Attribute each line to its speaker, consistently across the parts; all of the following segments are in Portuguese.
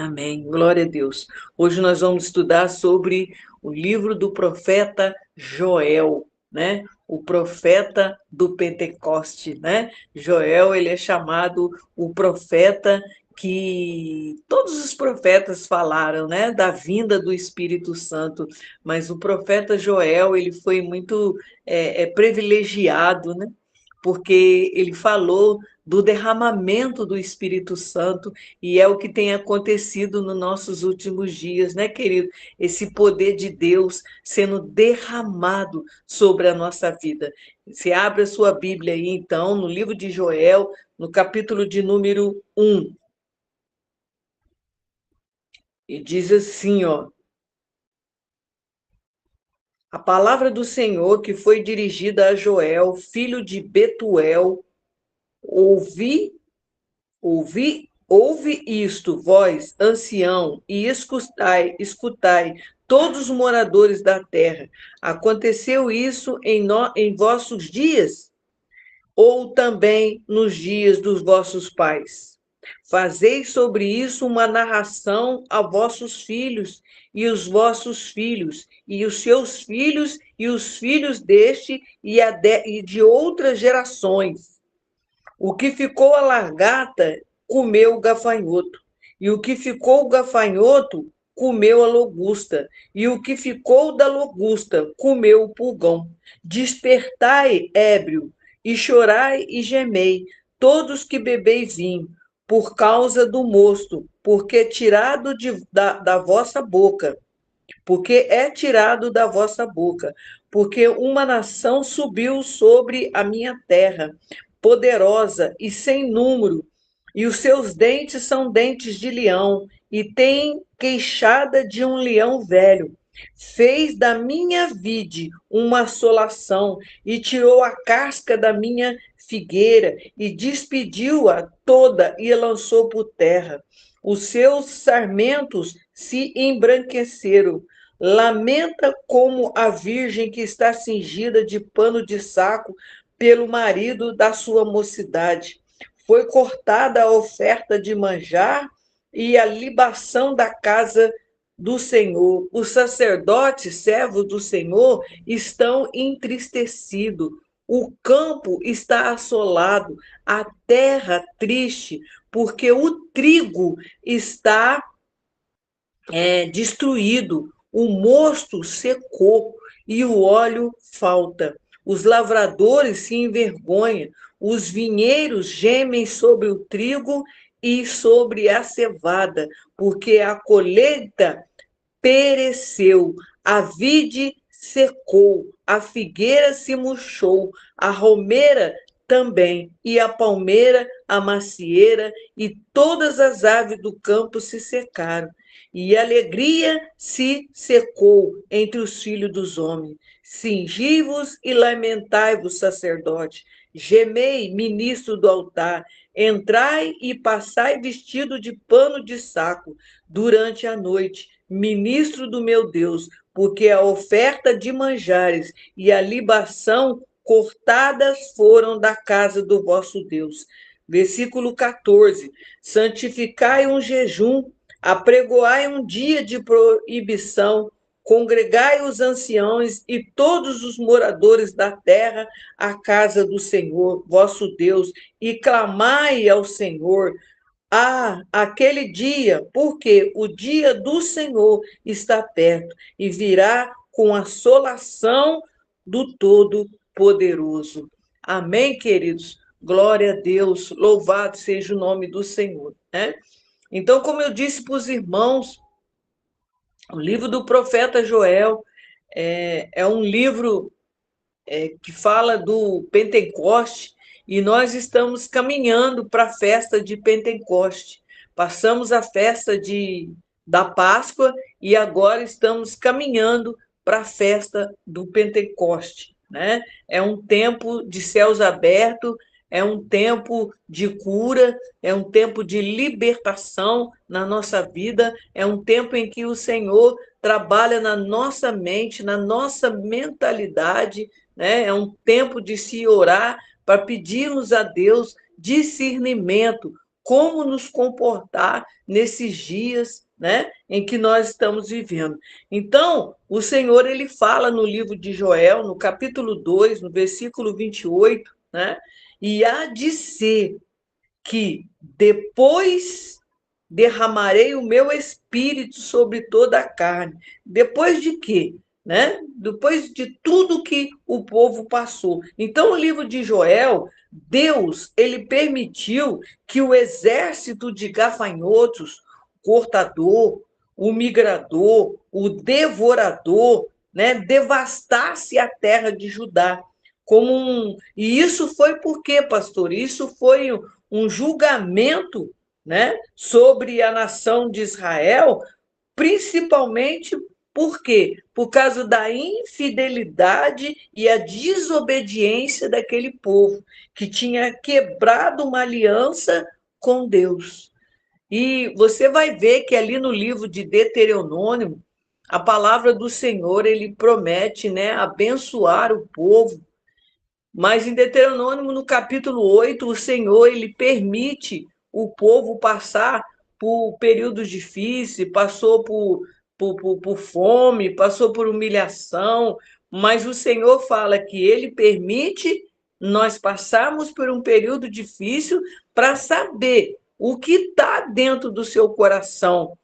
Speaker 1: Amém. Glória a Deus. Hoje nós vamos estudar sobre o livro do profeta Joel, né? O profeta do Pentecoste, né? Joel, ele é chamado o profeta que todos os profetas falaram, né, da vinda do Espírito Santo, mas o profeta Joel, ele foi muito privilegiado, né? Porque ele falou do derramamento do Espírito Santo, e é o que tem acontecido nos nossos últimos dias, né, querido? Esse poder de Deus sendo derramado sobre a nossa vida. Você abre a sua Bíblia aí, então, no livro de Joel, no capítulo de número 1, e diz assim, ó: a palavra do Senhor que foi dirigida a Joel, filho de Betuel, ouvi ouve isto, vós, ancião, e escutai, todos os moradores da terra. Aconteceu isso em vossos dias, ou também nos dias dos vossos pais? Fazei sobre isso uma narração a vossos filhos, e os vossos filhos, e os seus filhos, e os filhos deste, e de outras gerações. O que ficou a largata comeu o gafanhoto, e o que ficou o gafanhoto comeu a logusta, e o que ficou da logusta comeu o pulgão. Despertai, ébrio, e chorai e gemei, todos que bebeis vinho, por causa do mosto, porque tirado da vossa boca, porque é tirado da vossa boca, porque uma nação subiu sobre a minha terra, poderosa e sem número, e os seus dentes são dentes de leão, e tem queixada de um leão velho. Fez da minha vide uma assolação, e tirou a casca da minha figueira, e despediu-a toda e a lançou por terra. Os seus sarmentos se embranqueceram. Lamenta como a virgem que está cingida de pano de saco pelo marido da sua mocidade. Foi cortada a oferta de manjar e a libação da casa do Senhor. Os sacerdotes, servos do Senhor, estão entristecidos. O campo está assolado, a terra triste, porque o trigo está destruído, o mosto secou e o óleo falta. Os lavradores se envergonham, os vinheiros gemem sobre o trigo e sobre a cevada, porque a colheita pereceu, a vide secou, a figueira se murchou, a romeira também, e a palmeira, a macieira, e todas as aves do campo se secaram. E a alegria se secou entre os filhos dos homens. Cingi-vos e lamentai-vos, sacerdote. Gemei, ministro do altar. Entrai e passai vestido de pano de saco durante a noite, ministro do meu Deus, porque a oferta de manjares e a libação cortadas foram da casa do vosso Deus. Versículo 14. Santificai um jejum, apregoai um dia de proibição, congregai os anciãos e todos os moradores da terra à casa do Senhor, vosso Deus, e clamai ao Senhor. Ah, aquele dia, porque o dia do Senhor está perto e virá com a assolação do Todo-Poderoso. Amém, queridos? Glória a Deus, louvado seja o nome do Senhor, né? Então, como eu disse para os irmãos, o livro do profeta Joel é um livro que fala do Pentecoste, e nós estamos caminhando para a festa de Pentecoste. Passamos a festa da Páscoa e agora estamos caminhando para a festa do Pentecoste, né? É um tempo de céus abertos, é um tempo de cura, é um tempo de libertação na nossa vida, é um tempo em que o Senhor trabalha na nossa mente, na nossa mentalidade, né? É um tempo de se orar para pedirmos a Deus discernimento, como nos comportar nesses dias, né, em que nós estamos vivendo. Então, o Senhor ele fala no livro de Joel, no capítulo 2, no versículo 28, né? E há de ser que depois derramarei o meu espírito sobre toda a carne. Depois de quê? Né? Depois de tudo que o povo passou. Então, o livro de Joel, Deus, ele permitiu que o exército de gafanhotos, cortador, o migrador, o devorador, né, devastasse a terra de Judá. E isso foi por quê, pastor? Isso foi um julgamento, né, sobre a nação de Israel, principalmente por quê? Por causa da infidelidade e a desobediência daquele povo, que tinha quebrado uma aliança com Deus. E você vai ver que ali no livro de Deuteronômio, a palavra do Senhor, ele promete, né, abençoar o povo, mas em Deuteronômio, no capítulo 8, o Senhor ele permite o povo passar por períodos difíceis, passou por fome, passou por humilhação, mas o Senhor fala que ele permite nós passarmos por um período difícil para saber o que está dentro do seu coração.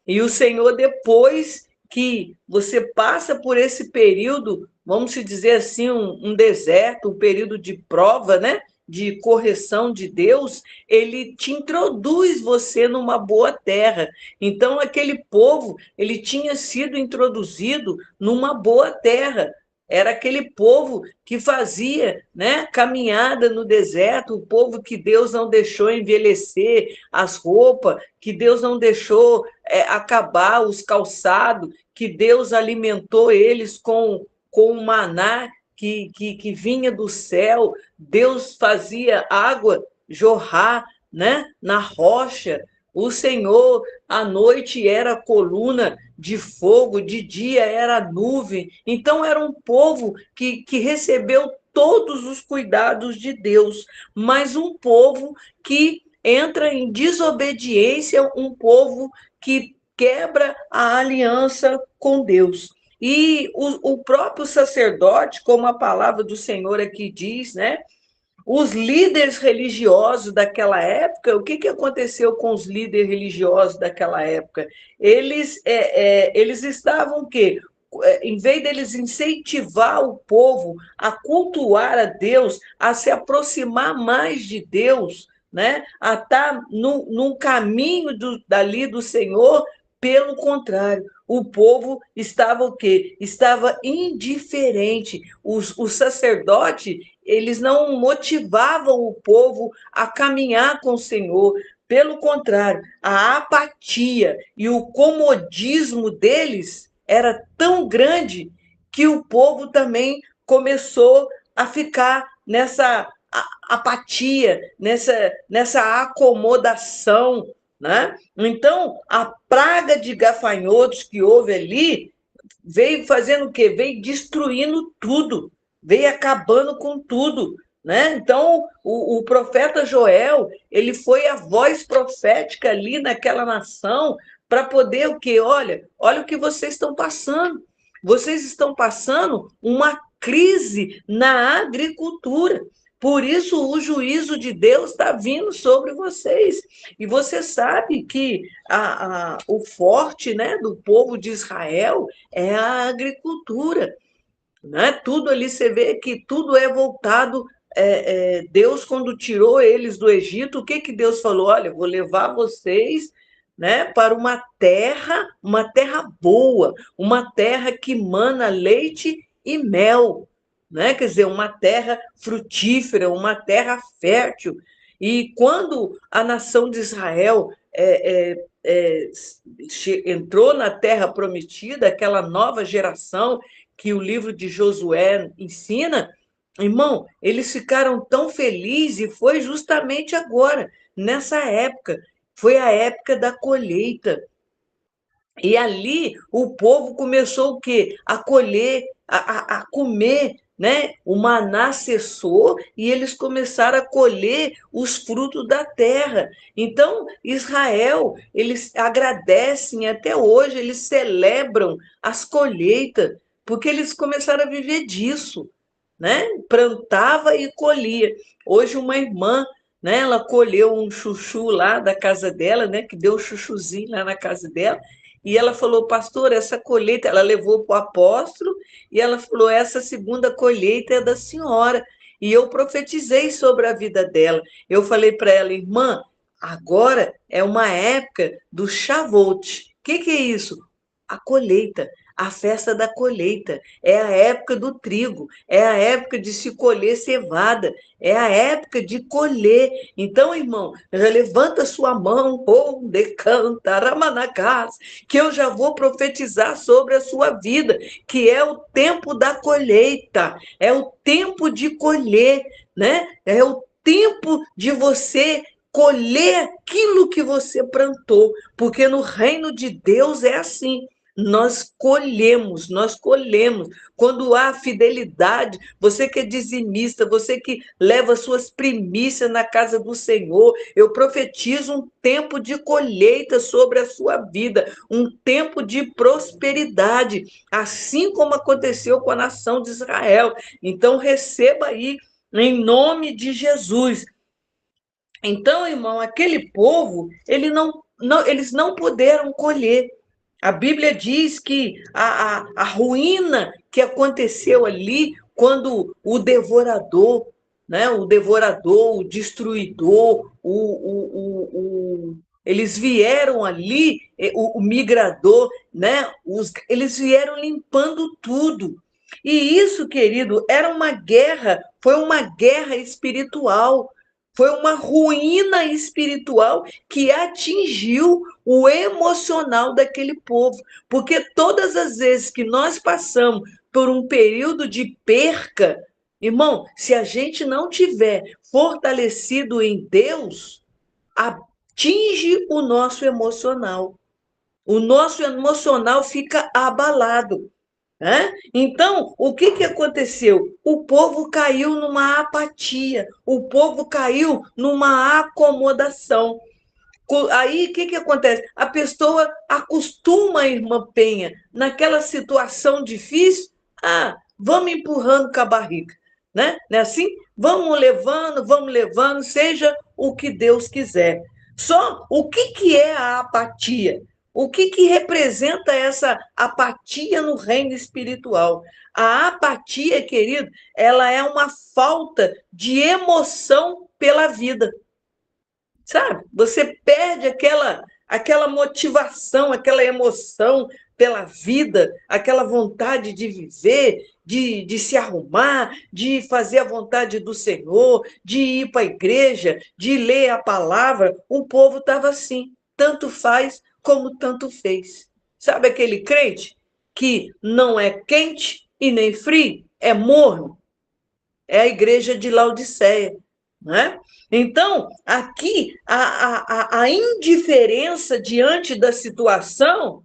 Speaker 1: E o Senhor, depois que você passa por esse período, vamos dizer assim, um deserto, um período de prova, né? De correção de Deus, ele te introduz você numa boa terra. Então, aquele povo, ele tinha sido introduzido numa boa terra. Era aquele povo que fazia, né, caminhada no deserto, o povo que Deus não deixou envelhecer as roupas, que Deus não deixou acabar os calçados, que Deus alimentou eles com o maná que vinha do céu, Deus fazia água jorrar, né, na rocha. O Senhor, à noite era coluna de fogo, de dia era nuvem. Então, era um povo que recebeu todos os cuidados de Deus, mas um povo que entra em desobediência, um povo que quebra a aliança com Deus. E o próprio sacerdote, como a palavra do Senhor aqui diz, né? Os líderes religiosos daquela época, o que aconteceu com os líderes religiosos daquela época? Eles estavam o quê? Em vez deles incentivar o povo a cultuar a Deus, a se aproximar mais de Deus, né? A estar num caminho dali do Senhor, pelo contrário, o povo estava o quê? Estava indiferente. O sacerdote, eles não motivavam o povo a caminhar com o Senhor. Pelo contrário, a apatia e o comodismo deles era tão grande que o povo também começou a ficar nessa apatia, nessa acomodação, né? Então, a praga de gafanhotos que houve ali veio fazendo o quê? Veio destruindo tudo, veio acabando com tudo, né? Então, o profeta Joel, ele foi a voz profética ali naquela nação para poder o quê? Olha o que vocês estão passando. Vocês estão passando uma crise na agricultura. Por isso, o juízo de Deus está vindo sobre vocês. E você sabe que o forte, né, do povo de Israel é a agricultura, né? Tudo ali você vê que tudo é voltado. Deus, quando tirou eles do Egito, o que Deus falou? Olha, vou levar vocês, né, para uma terra boa, uma terra que mana leite e mel, né? Quer dizer, uma terra frutífera, uma terra fértil. E quando a nação de Israel entrou na terra prometida, aquela nova geração que o livro de Josué ensina, irmão, eles ficaram tão felizes e foi justamente agora, nessa época, foi a época da colheita. E ali o povo começou o quê? A colher, a comer, né? O maná cessou e eles começaram a colher os frutos da terra. Então, Israel, eles agradecem até hoje, eles celebram as colheitas, porque eles começaram a viver disso, né? Plantava e colhia. Hoje uma irmã, né, ela colheu um chuchu lá da casa dela, né, que deu um chuchuzinho lá na casa dela, e ela falou, pastor, essa colheita, ela levou para o apóstolo, e ela falou, essa segunda colheita é da senhora. E eu profetizei sobre a vida dela. Eu falei para ela, irmã, agora é uma época do Shavuot. O que é isso? A colheita, a festa da colheita. É a época do trigo, é a época de se colher cevada, é a época de colher. Então, irmão, já levanta sua mão, ou decanta, ramanacás, que eu já vou profetizar sobre a sua vida, que é o tempo da colheita, é o tempo de colher, né? É o tempo de você colher aquilo que você plantou, porque no reino de Deus é assim. Nós colhemos, nós colhemos. Quando há fidelidade, você que é dizimista, você que leva suas primícias na casa do Senhor, eu profetizo um tempo de colheita sobre a sua vida, um tempo de prosperidade, assim como aconteceu com a nação de Israel. Então, receba aí, em nome de Jesus. Então, irmão, aquele povo, eles não puderam colher. A Bíblia diz que a ruína que aconteceu ali quando o devorador, né, o destruidor, eles vieram ali, o migrador, né, eles vieram limpando tudo. E isso, querido, era uma guerra, foi uma guerra espiritual, foi uma ruína espiritual que atingiu o emocional daquele povo. Porque todas as vezes que nós passamos por um período de perca, irmão, se a gente não tiver fortalecido em Deus, atinge o nosso emocional. O nosso emocional fica abalado. Né? Então, o que, que aconteceu? O povo caiu numa apatia, o povo caiu numa acomodação. Aí, o que, que acontece? A pessoa acostuma, a irmã Penha, naquela situação difícil, vamos empurrando com a barriga. Né? Não é assim? Vamos levando, seja o que Deus quiser. Só o que, que é a apatia? O que, que representa essa apatia no reino espiritual? A apatia, querido, ela é uma falta de emoção pela vida. Sabe? Você perde aquela motivação, aquela emoção pela vida, aquela vontade de viver, de se arrumar, de fazer a vontade do Senhor, de ir para a igreja, de ler a palavra. O povo estava assim, tanto faz como tanto fez. Sabe aquele crente que não é quente e nem frio, é morno? É a igreja de Laodiceia, né? Então, aqui, a indiferença diante da situação,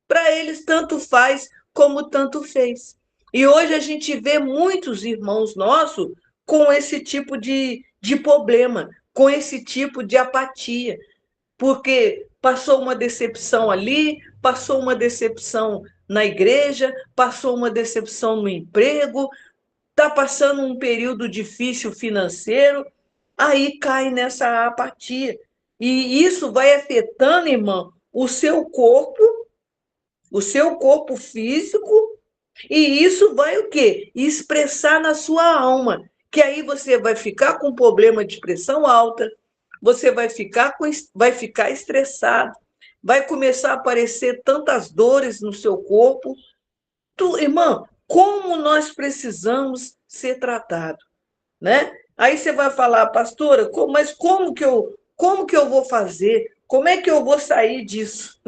Speaker 1: para eles tanto faz como tanto fez. E hoje a gente vê muitos irmãos nossos com esse tipo de problema, com esse tipo de apatia, porque passou uma decepção ali, passou uma decepção na igreja, passou uma decepção no emprego, está passando um período difícil financeiro, aí cai nessa apatia. E isso vai afetando, irmão, o seu corpo físico, e isso vai o quê? Expressar na sua alma, que aí você vai ficar com problema de pressão alta, você vai ficar estressado, vai começar a aparecer tantas dores no seu corpo. Irmão, como nós precisamos ser tratados, né? Aí você vai falar, pastora, mas como que eu vou fazer? Como é que eu vou sair disso?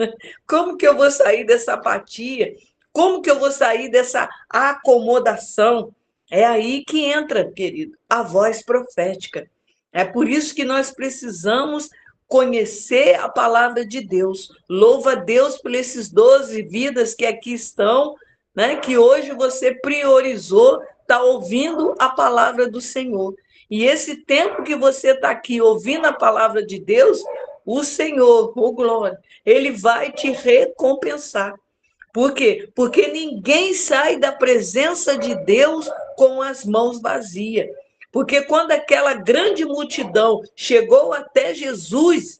Speaker 1: Como que eu vou sair dessa apatia? Como que eu vou sair dessa acomodação? É aí que entra, querido, a voz profética. É por isso que nós precisamos conhecer a palavra de Deus. Louva a Deus por esses 12 vidas que aqui estão, né? Que hoje você priorizou está ouvindo a palavra do Senhor. E esse tempo que você está aqui ouvindo a palavra de Deus, o Senhor, oh glória, ele vai te recompensar. Por quê? Porque ninguém sai da presença de Deus com as mãos vazias. Porque quando aquela grande multidão chegou até Jesus,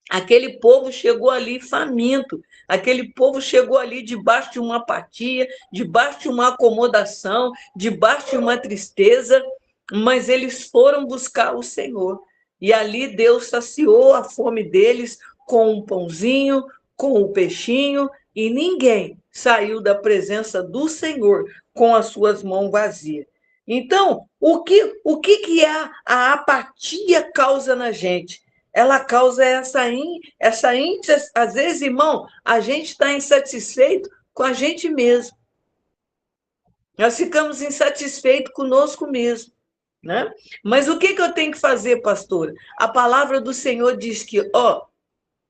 Speaker 1: aquele povo chegou ali faminto, aquele povo chegou ali debaixo de uma apatia, debaixo de uma acomodação, debaixo de uma tristeza, mas eles foram buscar o Senhor. E ali Deus saciou a fome deles com um pãozinho, com o peixinho, e ninguém saiu da presença do Senhor com as suas mãos vazias. Então, o que a apatia causa na gente? Ela causa essa às vezes, irmão, a gente está insatisfeito com a gente mesmo. Nós ficamos insatisfeitos conosco mesmo, né? Mas o que eu tenho que fazer, pastora? A palavra do Senhor diz que,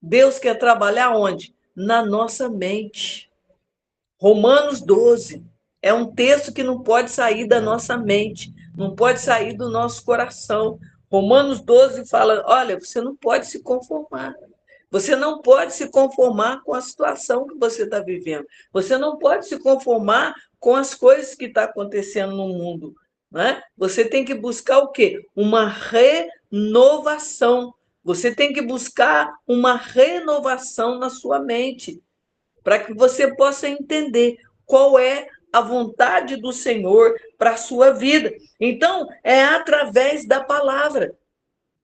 Speaker 1: Deus quer trabalhar onde? Na nossa mente. Romanos 12 é um texto que não pode sair da nossa mente, não pode sair do nosso coração. Romanos 12 fala, olha, você não pode se conformar. Você não pode se conformar com a situação que você está vivendo. Você não pode se conformar com as coisas que estão acontecendo no mundo. Né? Você tem que buscar o quê? Uma renovação. Você tem que buscar uma renovação na sua mente, para que você possa entender qual é a vontade do Senhor para a sua vida. Então, é através da palavra.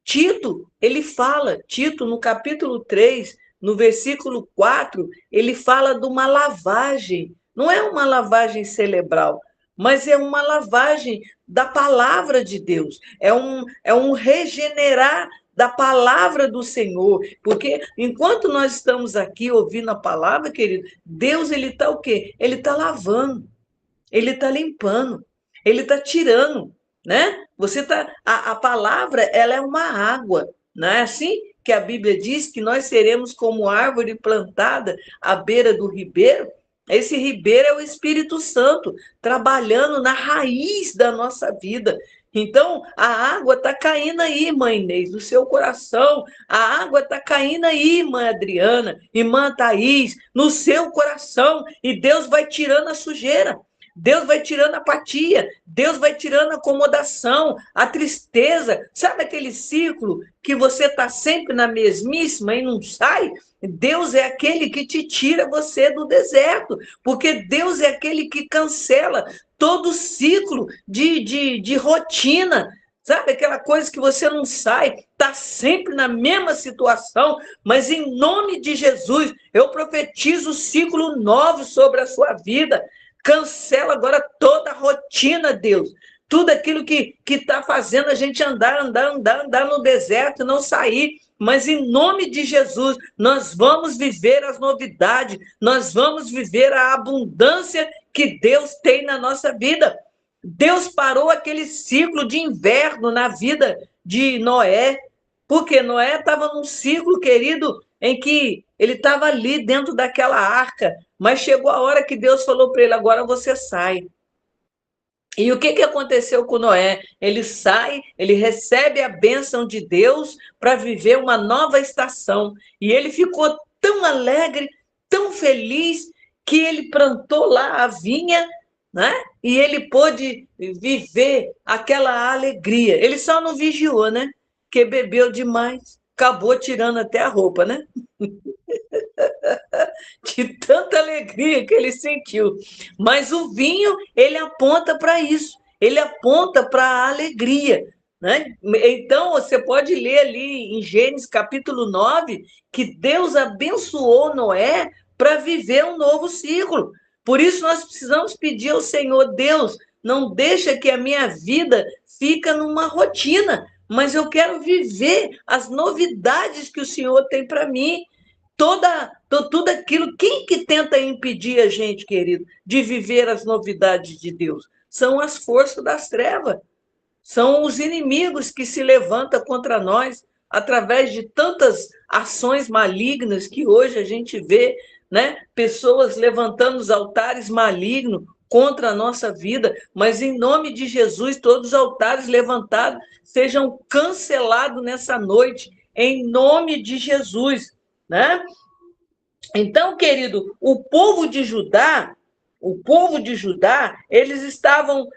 Speaker 1: Tito, ele fala, Tito, no capítulo 3, no versículo 4, ele fala de uma lavagem. Não é uma lavagem cerebral, mas é uma lavagem da palavra de Deus. É um regenerar da palavra do Senhor. Porque enquanto nós estamos aqui ouvindo a palavra, querido, Deus, ele está o quê? Ele está lavando, ele está limpando, ele está tirando, né? A palavra, ela é uma água, não é assim que a Bíblia diz que nós seremos como árvore plantada à beira do ribeiro? Esse ribeiro é o Espírito Santo trabalhando na raiz da nossa vida. Então, a água está caindo aí, mãe Inês, no seu coração. A água está caindo aí, irmã Adriana, irmã Thaís, no seu coração. E Deus vai tirando a sujeira. Deus vai tirando a apatia, Deus vai tirando a acomodação, a tristeza. Sabe aquele ciclo que você está sempre na mesmíssima e não sai? Deus é aquele que te tira você do deserto, porque Deus é aquele que cancela todo ciclo de rotina. Sabe aquela coisa que você não sai, está sempre na mesma situação, mas em nome de Jesus, eu profetizo ciclo novo sobre a sua vida. Cancela agora toda a rotina, Deus. Tudo aquilo que está fazendo a gente andar no deserto e não sair. Mas em nome de Jesus, nós vamos viver as novidades, nós vamos viver a abundância que Deus tem na nossa vida. Deus parou aquele ciclo de inverno na vida de Noé, porque Noé estava num ciclo, querido, em que ele estava ali dentro daquela arca, mas chegou a hora que Deus falou para ele, agora você sai. E o que aconteceu com Noé? Ele sai, ele recebe a bênção de Deus para viver uma nova estação. E ele ficou tão alegre, tão feliz, que ele plantou lá a vinha, né? E ele pôde viver aquela alegria. Ele só não vigiou, né? Porque bebeu demais, acabou tirando até a roupa, né? De tanta alegria que ele sentiu. Mas o vinho, ele aponta para isso, ele aponta para a alegria. Né? Então, você pode ler ali em Gênesis capítulo 9, que Deus abençoou Noé para viver um novo ciclo. Por isso, nós precisamos pedir ao Senhor, Deus, não deixa que a minha vida fique numa rotina, mas eu quero viver as novidades que o Senhor tem para mim. Tudo aquilo, quem que tenta impedir a gente, querido, de viver as novidades de Deus? São as forças das trevas, são os inimigos que se levantam contra nós através de tantas ações malignas que hoje a gente vê, né? Pessoas levantando os altares malignos contra a nossa vida, mas em nome de Jesus, todos os altares levantados sejam cancelados nessa noite, em nome de Jesus, né? Então, querido, o povo de Judá, eles estavam,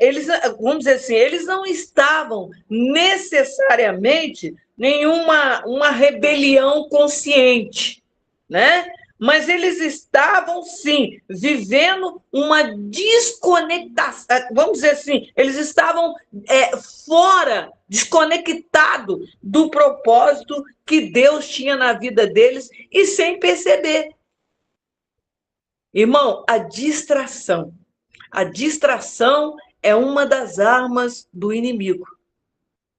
Speaker 1: eles, vamos dizer assim, eles não estavam necessariamente nenhuma uma rebelião consciente, né? Mas eles estavam, sim, vivendo uma desconectação, vamos dizer assim, eles estavam fora, desconectados do propósito que Deus tinha na vida deles e sem perceber. Irmão, a distração é uma das armas do inimigo.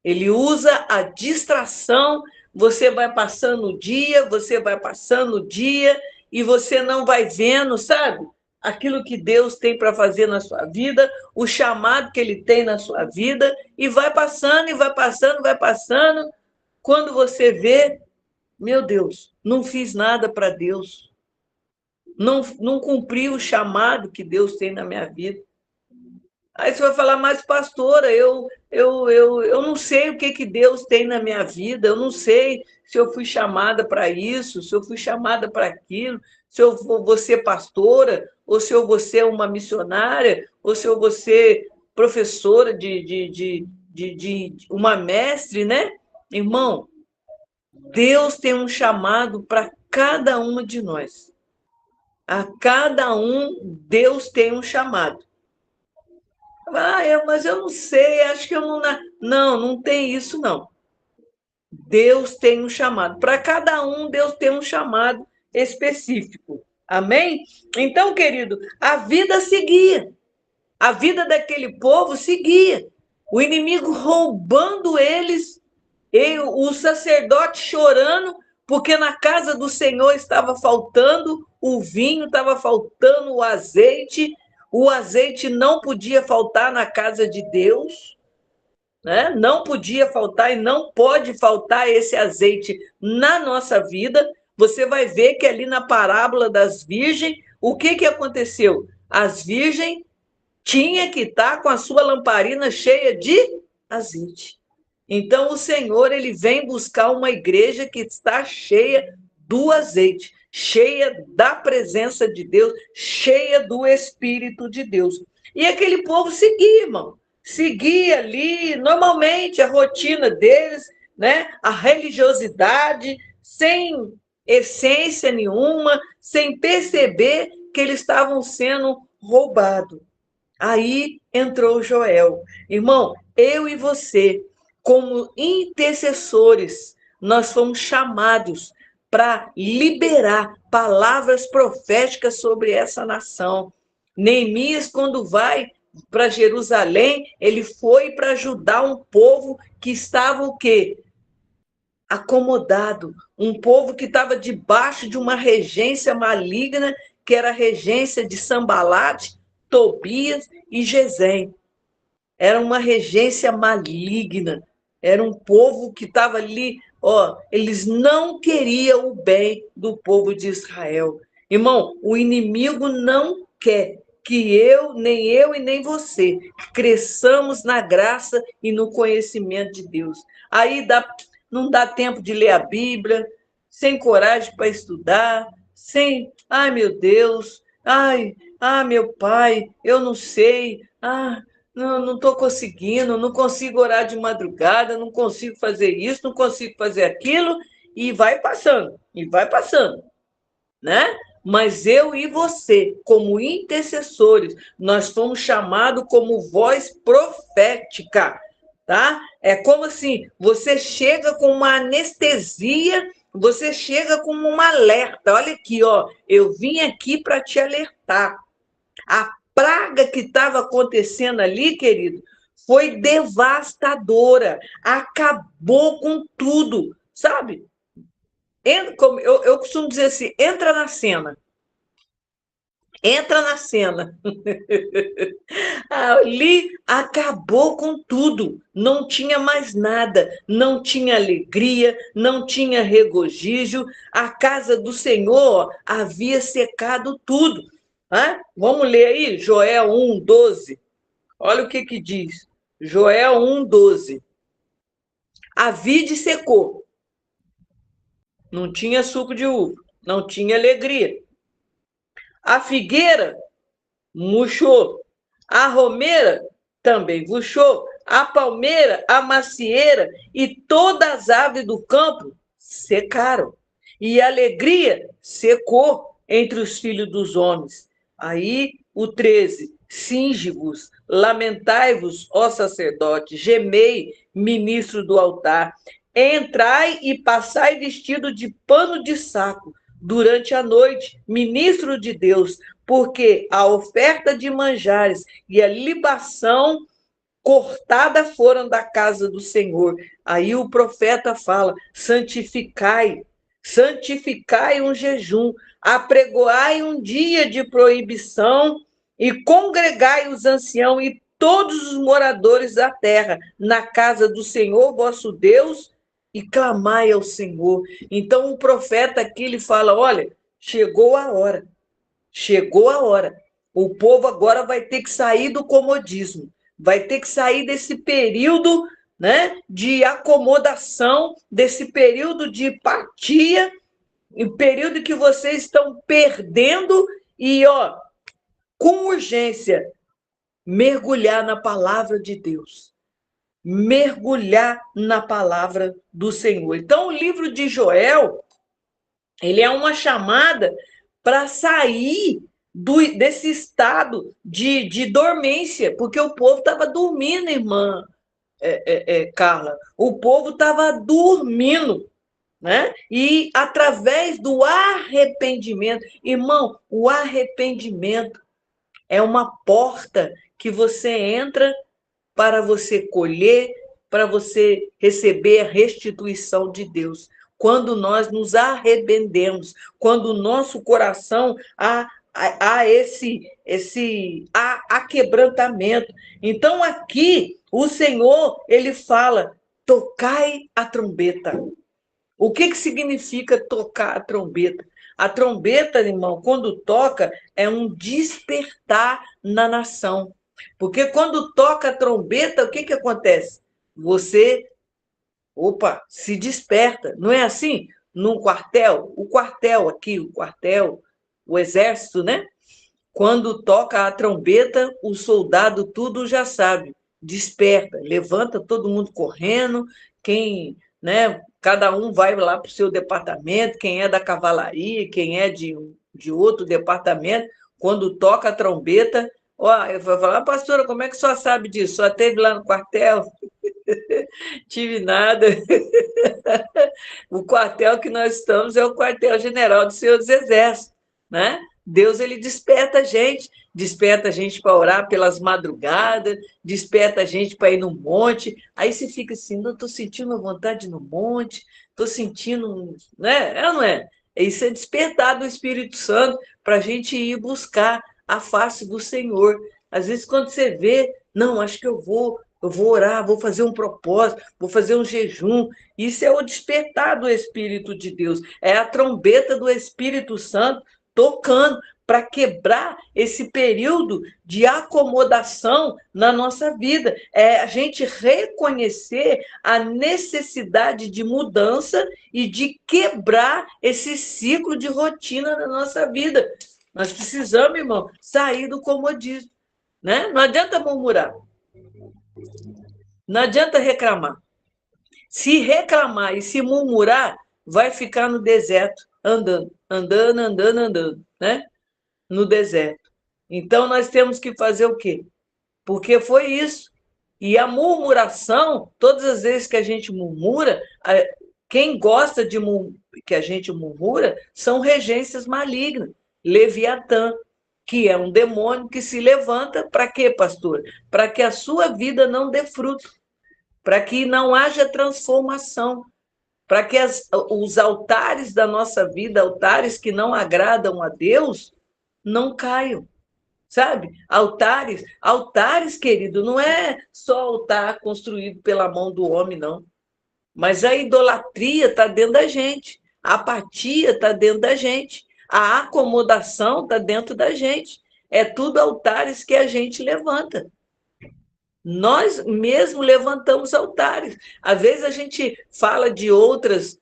Speaker 1: Ele usa a distração, você vai passando o dia, e você não vai vendo, sabe? Aquilo que Deus tem para fazer na sua vida, o chamado que ele tem na sua vida, e vai passando, e vai passando, vai passando. Quando você vê, meu Deus, não fiz nada para Deus, não cumpri o chamado que Deus tem na minha vida. Aí você vai falar, mas pastora, eu não sei o que Deus tem na minha vida, eu não sei se eu fui chamada para isso, se eu fui chamada para aquilo, se eu vou ser pastora, ou se eu vou ser uma missionária, ou se eu vou ser professora de uma mestre, né? Irmão, Deus tem um chamado para cada uma de nós. A cada um, Deus tem um chamado. Mas eu não sei, acho que eu não. Não tem isso, não. Deus tem um chamado. Para cada um, Deus tem um chamado específico. Amém? Então, querido, a vida seguia. A vida daquele povo seguia. O inimigo roubando eles, e o sacerdote chorando, porque na casa do Senhor estava faltando o vinho, estava faltando o azeite. O azeite não podia faltar na casa de Deus, né? Não podia faltar e não pode faltar esse azeite na nossa vida. Você vai ver que ali na parábola das virgens, o que aconteceu? As virgens tinham que estar com a sua lamparina cheia de azeite. Então, o Senhor, ele vem buscar uma igreja que está cheia do azeite, cheia da presença de Deus, cheia do Espírito de Deus. E aquele povo seguia, irmão. Seguia ali, normalmente, a rotina deles, né? A religiosidade, sem essência nenhuma, sem perceber que eles estavam sendo roubados. Aí entrou Joel. Irmão, eu e você, como intercessores, nós fomos chamados para liberar palavras proféticas sobre essa nação. Neemias, quando vai para Jerusalém, ele foi para ajudar um povo que estava o quê? Acomodado, um povo que estava debaixo de uma regência maligna, que era a regência de Sambalate, Tobias e Gesem. Era uma regência maligna, era um povo que estava ali, eles não queriam o bem do povo de Israel. Irmão, o inimigo não quer que nem eu e nem você cresçamos na graça e no conhecimento de Deus. Aí não dá tempo de ler a Bíblia, sem coragem para estudar, ai meu Deus, meu pai, eu não sei, não estou conseguindo, não consigo orar de madrugada, não consigo fazer isso, não consigo fazer aquilo, e vai passando, né? Mas eu e você, como intercessores, nós fomos chamados como voz profética, tá? É como assim, você chega com uma anestesia, você chega com um alerta. Olha aqui, eu vim aqui para te alertar. A praga que estava acontecendo ali, querido, foi devastadora, acabou com tudo, sabe? Eu costumo dizer assim, entra na cena. Entra na cena. Ali acabou com tudo. Não tinha mais nada. Não tinha alegria, não tinha regozijo. A casa do Senhor havia secado tudo. Vamos ler aí, Joel 1:12. Olha o que diz. Joel 1:12. A vide secou, não tinha suco de uva, não tinha alegria. A figueira murchou, a romeira também murchou, a palmeira, a macieira e todas as aves do campo secaram. E a alegria secou entre os filhos dos homens. Aí o 13, cinge-vos, lamentai-vos, ó sacerdote, gemei, ministro do altar, entrai e passai vestido de pano de saco durante a noite, ministro de Deus, porque a oferta de manjares e a libação cortada foram da casa do Senhor. Aí o profeta fala: santificai, santificai um jejum, apregoai um dia de proibição e congregai os anciãos e todos os moradores da terra na casa do Senhor vosso Deus e clamai ao Senhor. Então o profeta aqui ele fala: olha, chegou a hora. Chegou a hora. O povo agora vai ter que sair do comodismo, vai ter que sair desse período, né, de acomodação, desse período de apatia, um período que vocês estão perdendo e, ó, com urgência, mergulhar na palavra de Deus. Mergulhar na palavra do Senhor. Então, o livro de Joel, ele é uma chamada para sair desse estado de dormência, porque o povo estava dormindo, irmã Carla. O povo estava dormindo, né? E através do arrependimento, irmão, o arrependimento é uma porta que você entra para você colher, para você receber a restituição de Deus. Quando nós nos arrependemos, quando o nosso coração há esse quebrantamento. Então aqui o Senhor ele fala: tocai a trombeta. O que significa tocar a trombeta? A trombeta, irmão, quando toca, é um despertar na nação. Porque quando toca a trombeta, o que acontece? Você, se desperta. Não é assim? Num quartel, o quartel aqui, o exército, né? Quando toca a trombeta, o soldado tudo já sabe. Desperta, levanta todo mundo correndo, quem, né? Cada um vai lá para o seu departamento, quem é da cavalaria, quem é de outro departamento, quando toca a trombeta, eu vou falar: pastora, como é que só sabe disso? Só esteve lá no quartel? Tive nada. O quartel que nós estamos é o quartel-general do Senhor dos Exércitos, né? Deus, ele desperta a gente para orar pelas madrugadas, desperta a gente para ir no monte. Aí você fica assim: não estou sentindo vontade no monte, estou sentindo, né? É ou não é? Isso é despertar do Espírito Santo para a gente ir buscar a face do Senhor. Às vezes, quando você vê, não, acho que eu vou orar, vou fazer um propósito, vou fazer um jejum. Isso é o despertar do Espírito de Deus, é a trombeta do Espírito Santo tocando para quebrar esse período de acomodação na nossa vida. É a gente reconhecer a necessidade de mudança e de quebrar esse ciclo de rotina na nossa vida. Nós precisamos, irmão, sair do comodismo, né? Não adianta murmurar, não adianta reclamar. Se reclamar e se murmurar, vai ficar no deserto, andando, né? No deserto. Então, nós temos que fazer o quê? Porque foi isso. E a murmuração, todas as vezes que a gente murmura, quem gosta de que a gente murmura são regências malignas. Leviatã, que é um demônio que se levanta para quê, pastor? Para que a sua vida não dê fruto, para que não haja transformação, para que os altares da nossa vida, altares que não agradam a Deus, não caiam, sabe? Altares, querido, não é só altar construído pela mão do homem, não. Mas a idolatria está dentro da gente, a apatia está dentro da gente, a acomodação está dentro da gente. É tudo altares que a gente levanta. Nós mesmo levantamos altares. Às vezes a gente fala de outras,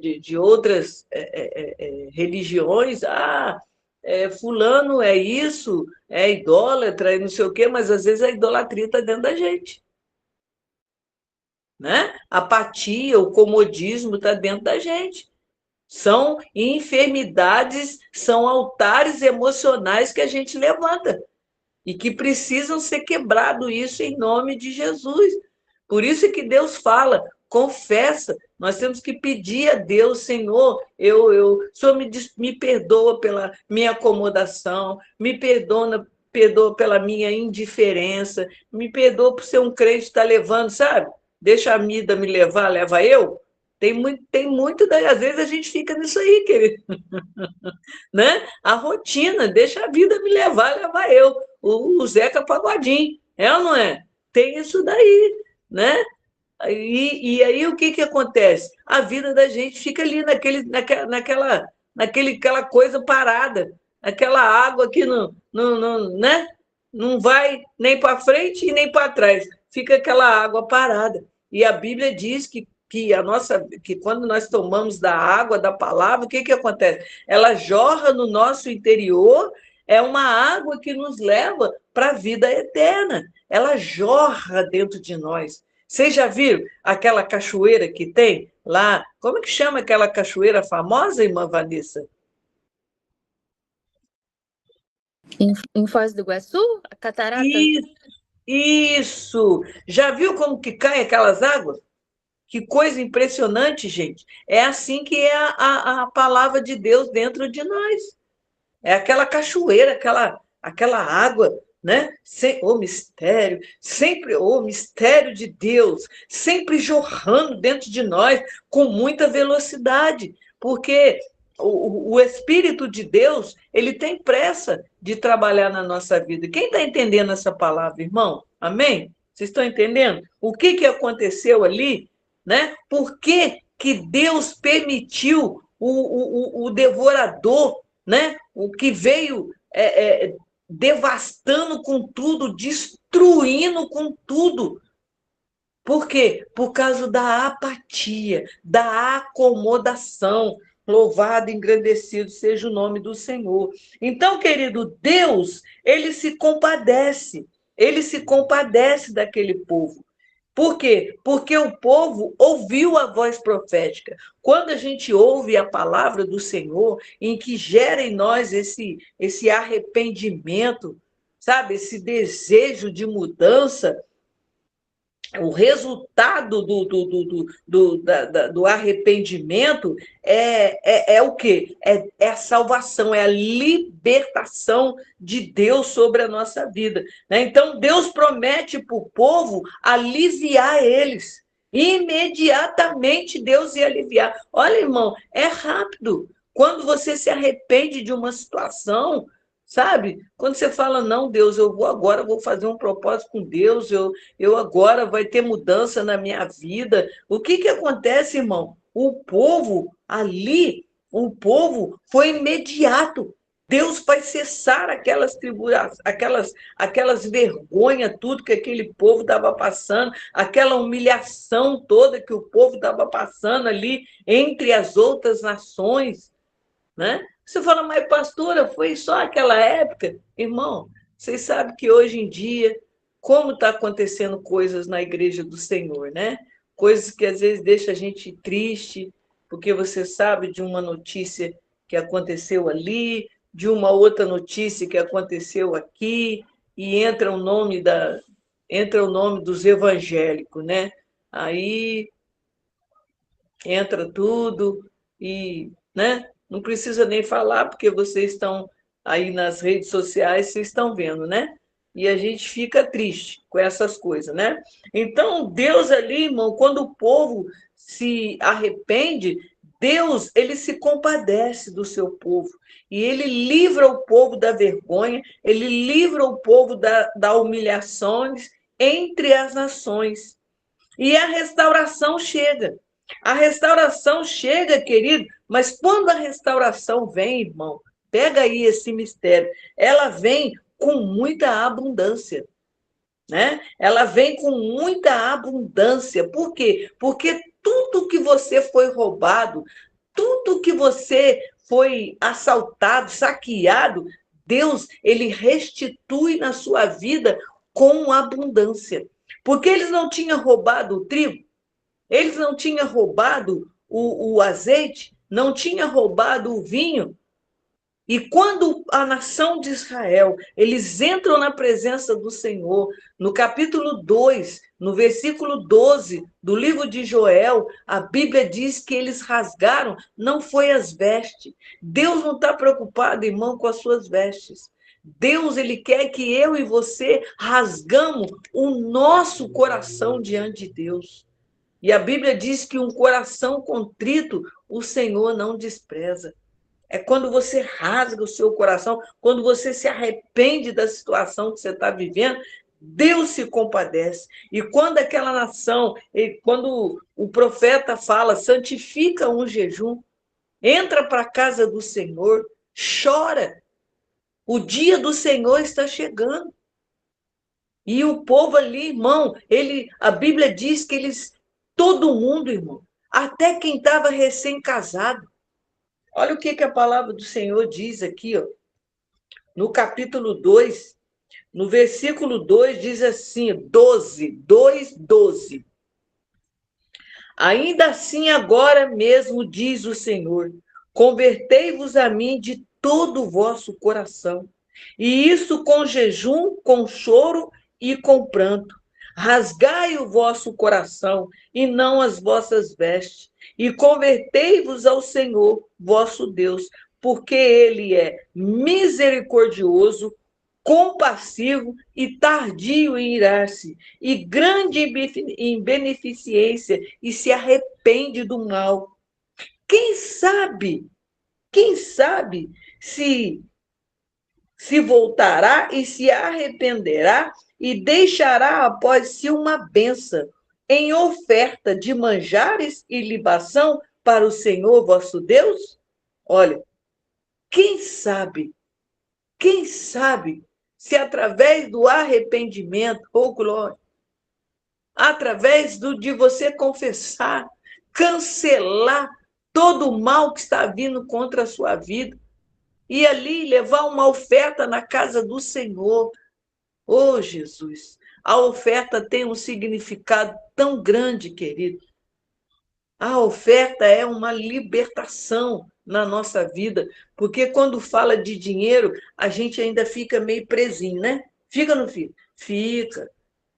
Speaker 1: de outras religiões, fulano é isso, é idólatra, e não sei o quê, mas às vezes a idolatria está dentro da gente. Né? A apatia, o comodismo está dentro da gente. São enfermidades, são altares emocionais que a gente levanta e que precisam ser quebrado isso em nome de Jesus. Por isso é que Deus fala, confessa, nós temos que pedir a Deus, Senhor, o Senhor me perdoa pela minha acomodação, perdoa pela minha indiferença, me perdoa por ser um crente que está levando, sabe? Deixa a vida me levar, leva eu. Tem muito, às vezes a gente fica nisso aí, querido, né? A rotina, deixa a vida me levar, levar eu. O Zeca Pagodinho, é ou não é? Tem isso daí, né? E aí o que acontece? A vida da gente fica ali naquela coisa parada, aquela água que né? Não vai nem para frente e nem para trás, fica aquela água parada. E a Bíblia diz que quando nós tomamos da água da palavra, o que acontece? Ela jorra no nosso interior, é uma água que nos leva para a vida eterna. Ela jorra dentro de nós. Vocês já viram aquela cachoeira que tem lá? Como é que chama aquela cachoeira famosa, irmã Vanessa?
Speaker 2: Em Foz do Iguaçu? A catarata?
Speaker 1: Isso! Já viu como que caem aquelas águas? Que coisa impressionante, gente. É assim que é a palavra de Deus dentro de nós. É aquela cachoeira, aquela água, né? O mistério, sempre o mistério de Deus, sempre jorrando dentro de nós com muita velocidade, porque o Espírito de Deus, ele tem pressa de trabalhar na nossa vida. Quem está entendendo essa palavra, irmão? Amém? Vocês estão entendendo? O que aconteceu ali, né? Por que Deus permitiu o devorador, né? O que veio devastando com tudo, destruindo com tudo. Por quê? Por causa da apatia, da acomodação. Louvado, engrandecido seja o nome do Senhor. Então, querido, Deus, ele se compadece daquele povo. Por quê? Porque o povo ouviu a voz profética. Quando a gente ouve a palavra do Senhor, em que gera em nós esse arrependimento, sabe, esse desejo de mudança, o resultado do arrependimento é o quê? É a salvação, é a libertação de Deus sobre a nossa vida. Né? Então, Deus promete para o povo aliviar eles. Imediatamente Deus ia aliviar. Olha, irmão, é rápido. Quando você se arrepende de uma situação, sabe? Quando você fala, não, Deus, eu vou agora, vou fazer um propósito com Deus, eu agora vai ter mudança na minha vida. O que acontece, irmão? O povo ali, o povo foi imediato. Deus vai cessar aquelas tribulações, aquelas vergonhas, tudo que aquele povo estava passando, aquela humilhação toda que o povo estava passando ali entre as outras nações, né? Você fala, mas pastora, foi só aquela época? Irmão, vocês sabem que hoje em dia, como está acontecendo coisas na igreja do Senhor, né? Coisas que às vezes deixam a gente triste, porque você sabe de uma notícia que aconteceu ali, de uma outra notícia que aconteceu aqui, e entra o nome dos evangélicos, né? Aí entra tudo e, né? Não precisa nem falar, porque vocês estão aí nas redes sociais, vocês estão vendo, né? E a gente fica triste com essas coisas, né? Então, Deus ali, irmão, quando o povo se arrepende, Deus, ele se compadece do seu povo. E ele livra o povo da vergonha, ele livra o povo da humilhações entre as nações. E a restauração chega. A restauração chega, querido, mas quando a restauração vem, irmão, pega aí esse mistério, ela vem com muita abundância, né? Ela vem com muita abundância. Por quê? Porque tudo que você foi roubado, tudo que você foi assaltado, saqueado, Deus, ele restitui na sua vida com abundância. Porque eles não tinham roubado o trigo, eles não tinham roubado o azeite, não tinham roubado o vinho. E quando a nação de Israel, eles entram na presença do Senhor, no capítulo 2, no versículo 12 do livro de Joel, a Bíblia diz que eles rasgaram, não foi as vestes. Deus não está preocupado, irmão, com as suas vestes. Deus, ele quer que eu e você rasgamos o nosso coração diante de Deus. E a Bíblia diz que um coração contrito, o Senhor não despreza. É quando você rasga o seu coração, quando você se arrepende da situação que você está vivendo, Deus se compadece. E quando aquela nação, quando o profeta fala, santifica um jejum, entra para a casa do Senhor, chora. O dia do Senhor está chegando. E o povo ali, irmão, a Bíblia diz que eles, todo mundo, irmão, até quem estava recém-casado. Olha o que a palavra do Senhor diz aqui, ó, no capítulo 2, no versículo 2, diz assim, 12. Ainda assim, agora mesmo, diz o Senhor, convertei-vos a mim de todo o vosso coração, e isso com jejum, com choro e com pranto. Rasgai o vosso coração e não as vossas vestes, e convertei-vos ao Senhor, vosso Deus, porque ele é misericordioso, compassivo e tardio em irar-se, e grande em beneficência, e se arrepende do mal. Quem sabe se voltará e se arrependerá e deixará após si uma bênção em oferta de manjares e libação para o Senhor vosso Deus? Olha, quem sabe se através do arrependimento, oh glória, através de você confessar, cancelar todo o mal que está vindo contra a sua vida, e ali levar uma oferta na casa do Senhor. Oh, Jesus, a oferta tem um significado tão grande, querido. A oferta é uma libertação na nossa vida, porque quando fala de dinheiro, a gente ainda fica meio presinho, né? Fica, não fica? Fica.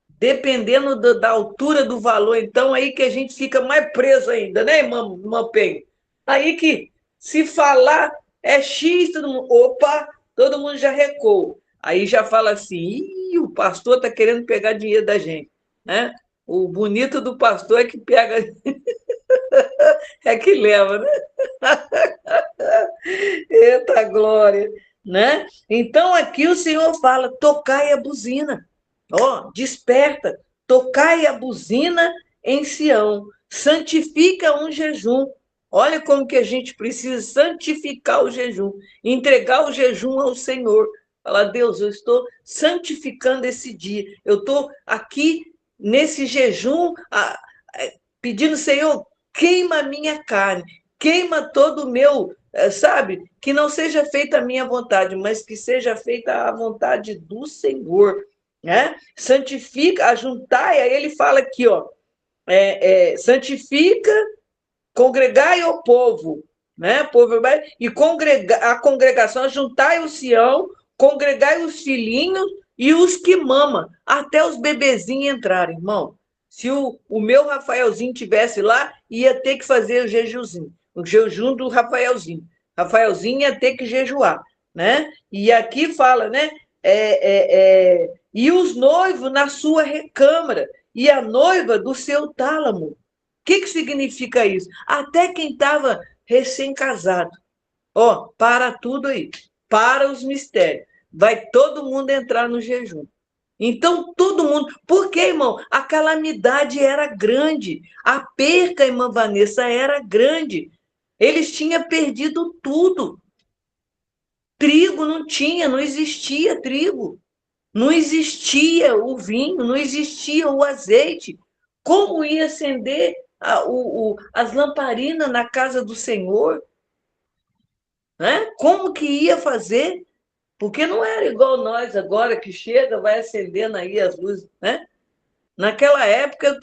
Speaker 1: Dependendo da altura do valor, então, aí que a gente fica mais preso ainda, né, irmã Penho? Aí que, se falar é X, todo mundo já recua. Aí já fala assim, ih, o pastor está querendo pegar dinheiro da gente, né? O bonito do pastor é que pega, é que leva, né? Eita glória, né? Então aqui o Senhor fala, tocai a buzina, ó, desperta, tocai a buzina em Sião, santifica um jejum. Olha como que a gente precisa santificar o jejum, entregar o jejum ao Senhor. Falar, Deus, eu estou santificando esse dia, eu estou aqui nesse jejum, pedindo, Senhor, queima a minha carne, queima todo o meu, sabe? Que não seja feita a minha vontade, mas que seja feita a vontade do Senhor, né? Santifica, ajuntai, aí ele fala aqui, ó, santifica, congregai o povo, né? E a congregação, ajuntai o Sião, congregai os filhinhos e os que mamam, até os bebezinhos entrarem, irmão. Se o meu Rafaelzinho tivesse lá, ia ter que fazer o jejum do Rafaelzinho. Rafaelzinho ia ter que jejuar, né? E aqui fala, né? E os noivos na sua recâmara, e a noiva do seu tálamo. O que significa isso? Até quem estava recém-casado. Ó, para tudo aí. Para os mistérios. Vai todo mundo entrar no jejum. Então, todo mundo. Por quê, irmão? A calamidade era grande. A perca, irmã Vanessa, era grande. Eles tinham perdido tudo. Trigo não tinha, não existia trigo. Não existia o vinho, não existia o azeite. Como ia acender as lamparinas na casa do Senhor? Né? Como que ia fazer? Porque não era igual nós agora, que chega, vai acendendo aí as luzes. Né? Naquela época,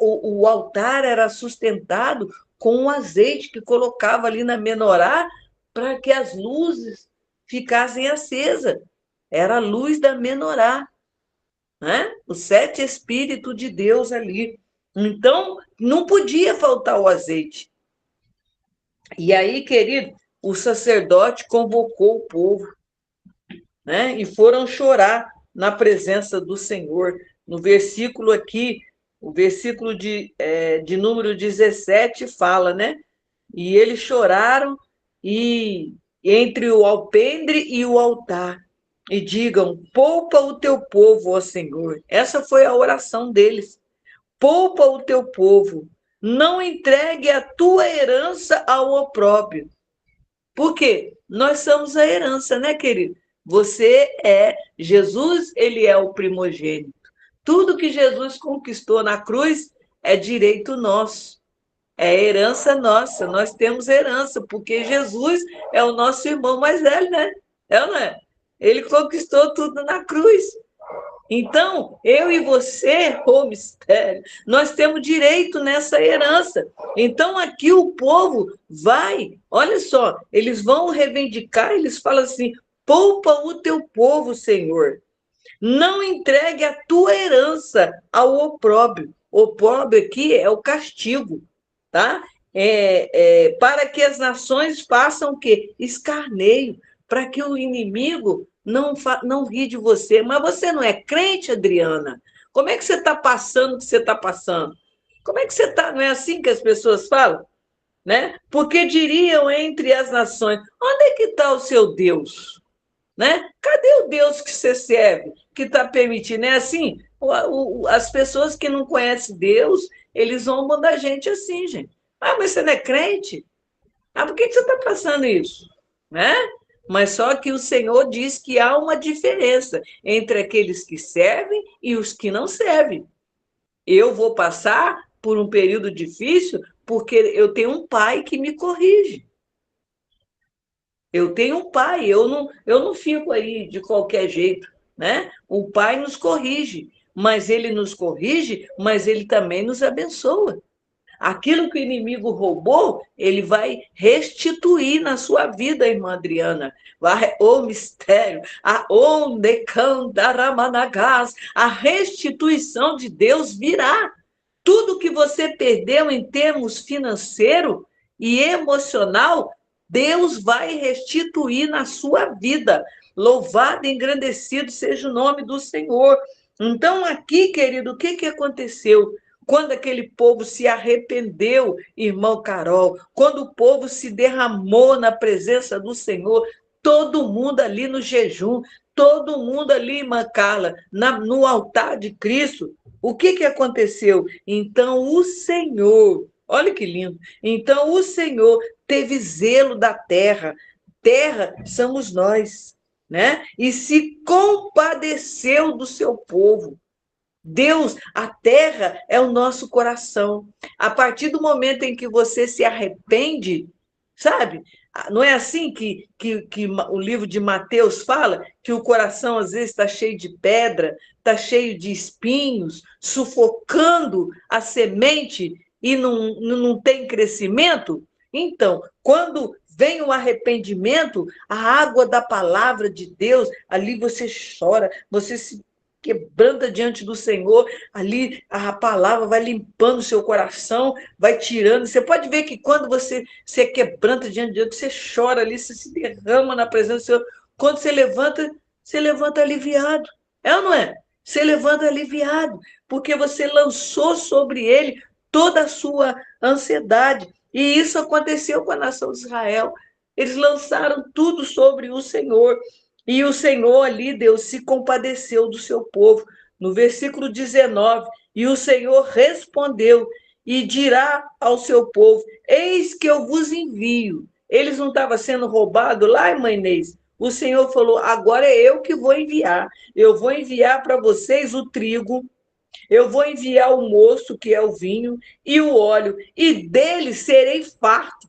Speaker 1: o altar era sustentado com um azeite que colocava ali na menorá para que as luzes ficassem acesas. Era a luz da menorá, né? Os 7 Espíritos de Deus ali. Então, não podia faltar o azeite. E aí, querido, o sacerdote convocou o povo, né? E foram chorar na presença do Senhor. No versículo aqui, o versículo de número 17 fala, né? E eles choraram e entre o alpendre e o altar, e digam: poupa o teu povo, ó Senhor. Essa foi a oração deles. Poupa o teu povo, não entregue a tua herança ao opróbrio. Por quê? Nós somos a herança, né, querido? Você é, Jesus, ele é o primogênito. Tudo que Jesus conquistou na cruz é direito nosso. É herança nossa, nós temos herança, porque Jesus é o nosso irmão mais velho, né? É ou não é? Ele conquistou tudo na cruz. Então, eu e você, ô mistério, nós temos direito nessa herança. Então, aqui o povo vai, olha só, eles vão reivindicar, eles falam assim: poupa o teu povo, Senhor. Não entregue a tua herança ao opróbrio. O opróbrio aqui é o castigo, tá? Para que as nações façam o quê? Escarneio, para que o inimigo não ri de você. Mas você não é crente, Adriana? Como é que você está passando o que você está passando? Como é que você está? Não é assim que as pessoas falam? Né? Porque diriam entre as nações: onde é que está o seu Deus? Né? Cadê o Deus que você serve, que está permitindo? É assim, as pessoas que não conhecem Deus, eles zombam da gente assim, gente. Ah, mas você não é crente? Ah, por que você está passando isso? Né? Mas só que o Senhor diz que há uma diferença entre aqueles que servem e os que não servem. Eu vou passar por um período difícil porque eu tenho um pai que me corrige. Eu tenho um pai, eu não fico aí de qualquer jeito, né? O pai nos corrige, mas ele nos corrige, mas ele também nos abençoa. Aquilo que o inimigo roubou, ele vai restituir na sua vida, irmã Adriana. Vai, o mistério, a restituição de Deus virá. Tudo que você perdeu em termos financeiro e emocional, Deus vai restituir na sua vida. Louvado e engrandecido seja o nome do Senhor. Então, aqui, querido, o que aconteceu? Quando aquele povo se arrependeu, irmão Carol, quando o povo se derramou na presença do Senhor, todo mundo ali no jejum, todo mundo ali, irmã Carla, no altar de Cristo, o que aconteceu? Então o Senhor, olha que lindo, então o Senhor teve zelo da terra, terra somos nós, né? E se compadeceu do seu povo. Deus, a terra é o nosso coração. A partir do momento em que você se arrepende, sabe? Não é assim que o livro de Mateus fala que o coração às vezes está cheio de pedra, está cheio de espinhos, sufocando a semente e não tem crescimento? Então, quando vem o arrependimento, a água da palavra de Deus, ali você chora, você se quebranta diante do Senhor, ali a palavra vai limpando o seu coração, vai tirando. Você pode ver que quando você se quebranta diante de Deus, você chora ali, você se derrama na presença do Senhor. Quando você levanta aliviado. É ou não é? Você levanta aliviado, porque você lançou sobre ele toda a sua ansiedade. E isso aconteceu com a nação de Israel. Eles lançaram tudo sobre o Senhor. E o Senhor ali, Deus, se compadeceu do seu povo. No versículo 19, e o Senhor respondeu e dirá ao seu povo: eis que eu vos envio, eles não estavam sendo roubados lá, irmã Inês? O Senhor falou, agora é eu que vou enviar. Eu vou enviar para vocês o trigo, eu vou enviar o mosto, que é o vinho, e o óleo, e deles serei farto.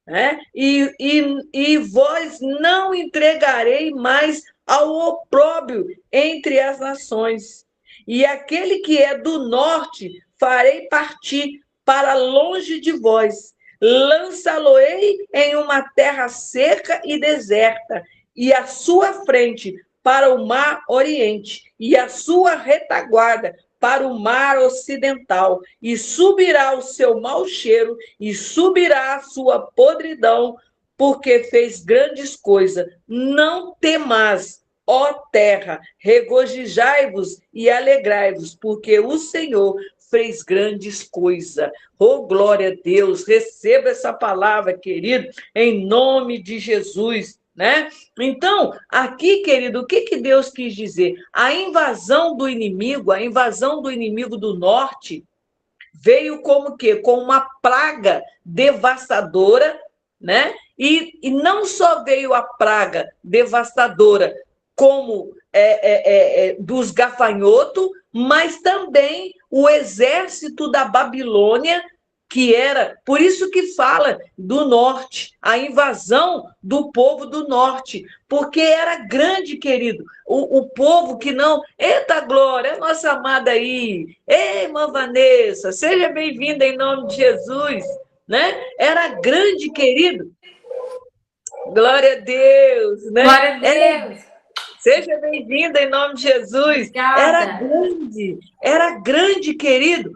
Speaker 1: Né? E vós não entregarei mais ao opróbrio entre as nações. E aquele que é do norte farei partir para longe de vós. Lançá-lo-ei em uma terra seca e deserta, e a sua frente para o mar oriente, e a sua retaguarda para o mar ocidental, e subirá o seu mau cheiro, e subirá a sua podridão, porque fez grandes coisas. Não temais, ó terra, regozijai-vos e alegrai-vos, porque o Senhor fez grandes coisas. Oh, glória a Deus, receba essa palavra, querido, em nome de Jesus. Né? Então, aqui, querido, o que Deus quis dizer? A invasão do inimigo do norte, veio como quê? Com uma praga devastadora, né? E não só veio a praga devastadora como dos gafanhotos, mas também o exército da Babilônia, que era, por isso que fala do norte, a invasão do povo do norte, porque era grande, querido, o povo que não... Eita, Glória, a nossa amada aí, ei, irmã Vanessa, seja bem-vinda em nome de Jesus, né? Era grande, querido, glória a Deus, né?
Speaker 3: Glória a Deus.
Speaker 1: Seja bem-vinda em nome de Jesus.
Speaker 3: Obrigada.
Speaker 1: Era grande, querido,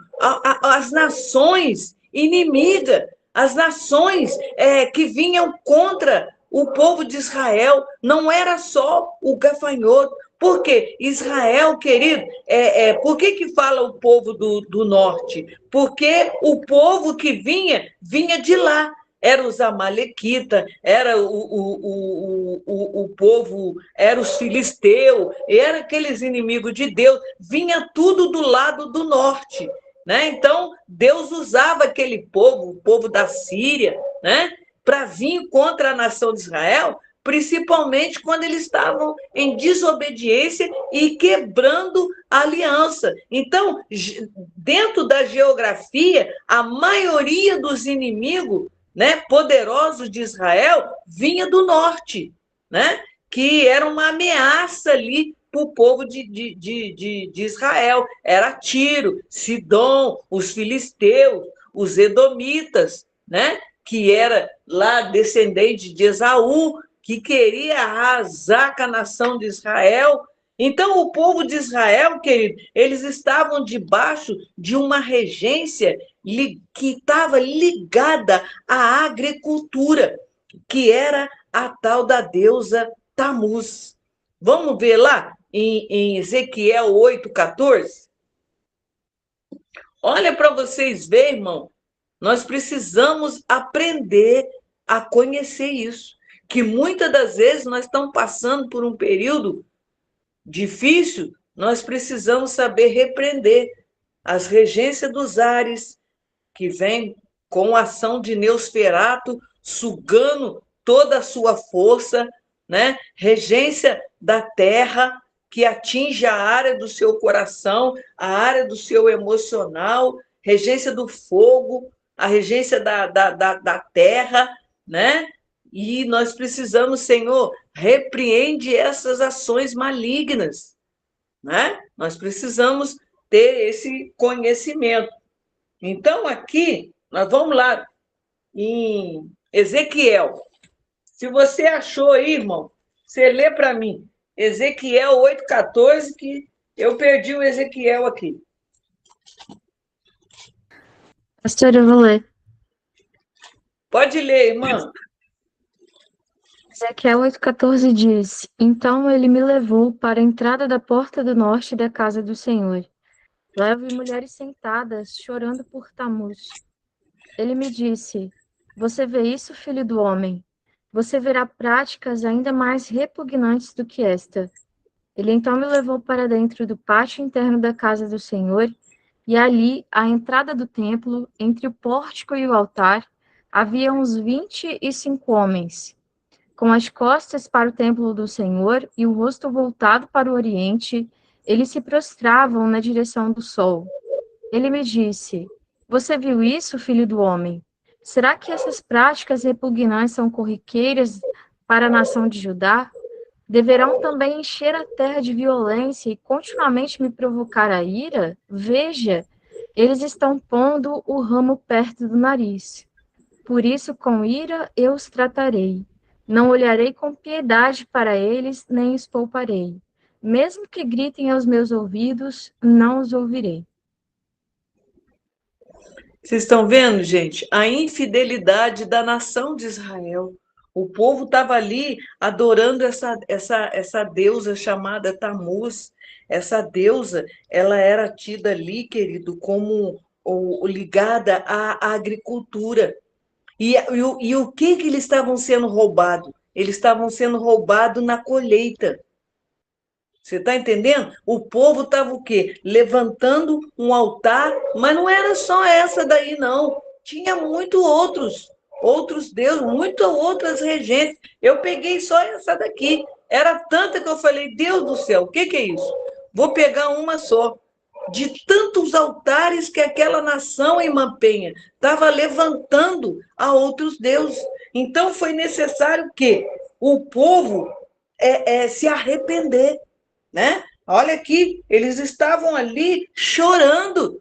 Speaker 1: as nações inimigas, as nações que vinham contra o povo de Israel, não era só o gafanhoto. Por quê? Israel, querido, por que fala o povo do norte? Porque o povo que vinha de lá. Era os amalequitas, era o povo, era os filisteus, era aqueles inimigos de Deus, vinha tudo do lado do norte. Né? Então, Deus usava aquele povo, o povo da Síria, né? Para vir contra a nação de Israel, principalmente quando eles estavam em desobediência e quebrando a aliança. Então, dentro da geografia, a maioria dos inimigos, né, poderosos de Israel vinha do norte, né, que era uma ameaça ali para o povo de Israel. Era Tiro, Sidom, os filisteus, os edomitas, né, que era lá descendente de Esaú, que queria arrasar com a nação de Israel. Então, o povo de Israel, querido, eles estavam debaixo de uma regência que estava ligada à agricultura, que era a tal da deusa Tamuz. Vamos ver lá em Ezequiel 8,14? Olha para vocês verem, irmão, nós precisamos aprender a conhecer isso, que muitas das vezes nós estamos passando por um período difícil, nós precisamos saber repreender as regências dos ares, que vem com a ação de Neosferato, sugando toda a sua força, né? Regência da terra, que atinge a área do seu coração, a área do seu emocional, regência do fogo, a regência da terra, né? E nós precisamos, Senhor, repreende essas ações malignas, né? Nós precisamos ter esse conhecimento. Então, aqui, nós vamos lá em Ezequiel. Se você achou aí, irmão, você lê para mim. Ezequiel 8,14, que eu perdi o Ezequiel aqui.
Speaker 2: Pastor, eu vou ler.
Speaker 1: Pode ler, irmã.
Speaker 2: Ezequiel 8,14 diz: Então ele me levou para a entrada da porta do norte da casa do Senhor. Lá vi mulheres sentadas, chorando por Tamuz. Ele me disse: Você vê isso, filho do homem? Você verá práticas ainda mais repugnantes do que esta. Ele então me levou para dentro do pátio interno da casa do Senhor, e ali, à entrada do templo, entre o pórtico e o altar, havia uns 25 homens, com as costas para o templo do Senhor e o rosto voltado para o oriente. Eles se prostravam na direção do sol. Ele me disse: Você viu isso, filho do homem? Será que essas práticas repugnantes são corriqueiras para a nação de Judá? Deverão também encher a terra de violência e continuamente me provocar a ira? Veja, eles estão pondo o ramo perto do nariz. Por isso, com ira eu os tratarei. Não olharei com piedade para eles, nem os pouparei. Mesmo que gritem aos meus ouvidos, não os ouvirei.
Speaker 1: Vocês estão vendo, gente? A infidelidade da nação de Israel. O povo estava ali adorando essa deusa chamada Tammuz. Essa deusa, ela era tida ali, querido, como ligada à agricultura. E o que eles estavam sendo roubados? Eles estavam sendo roubados na colheita. Você está entendendo? O povo estava o quê? Levantando um altar, mas não era só essa daí, não. Tinha outros deuses, muitas outras regentes. Eu peguei só essa daqui. Era tanta que eu falei, Deus do céu, o que é isso? Vou pegar uma só. De tantos altares que aquela nação em Mampenha estava levantando a outros deuses. Então foi necessário que o povo se arrepender, né? Olha aqui, eles estavam ali chorando.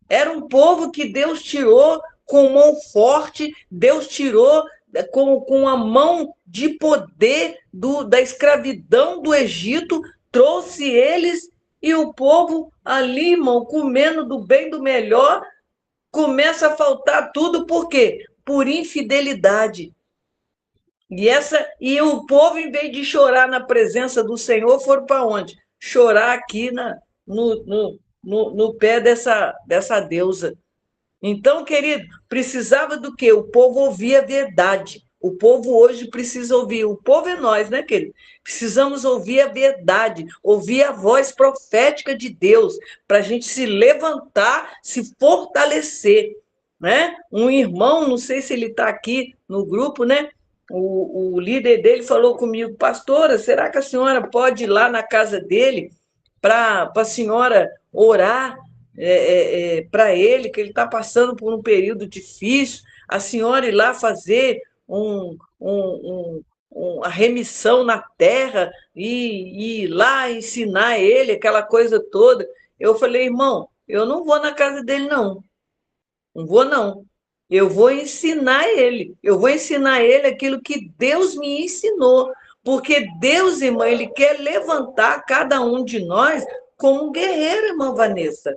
Speaker 1: Era um povo que Deus tirou com mão forte, Deus tirou com a mão de poder da escravidão do Egito, trouxe eles e o povo ali, irmão, comendo do bem do melhor, começa a faltar tudo, por quê? Por infidelidade. E o povo, em vez de chorar na presença do Senhor, foram para onde? Chorar aqui no pé dessa deusa. Então, querido, precisava do quê? O povo ouvir a verdade. O povo hoje precisa ouvir. O povo é nós, né, querido? Precisamos ouvir a verdade, ouvir a voz profética de Deus, para a gente se levantar, se fortalecer. Né? Um irmão, não sei se ele está aqui no grupo, né? O líder dele falou comigo, pastora, será que a senhora pode ir lá na casa dele para a senhora orar para ele, que ele está passando por um período difícil, a senhora ir lá fazer a remissão na terra e ir lá ensinar ele aquela coisa toda. Eu falei, irmão, eu não vou na casa dele, não. Não vou, não. Eu vou ensinar ele. Eu vou ensinar ele aquilo que Deus me ensinou. Porque Deus, irmã, ele quer levantar cada um de nós como um guerreiro, irmã Vanessa.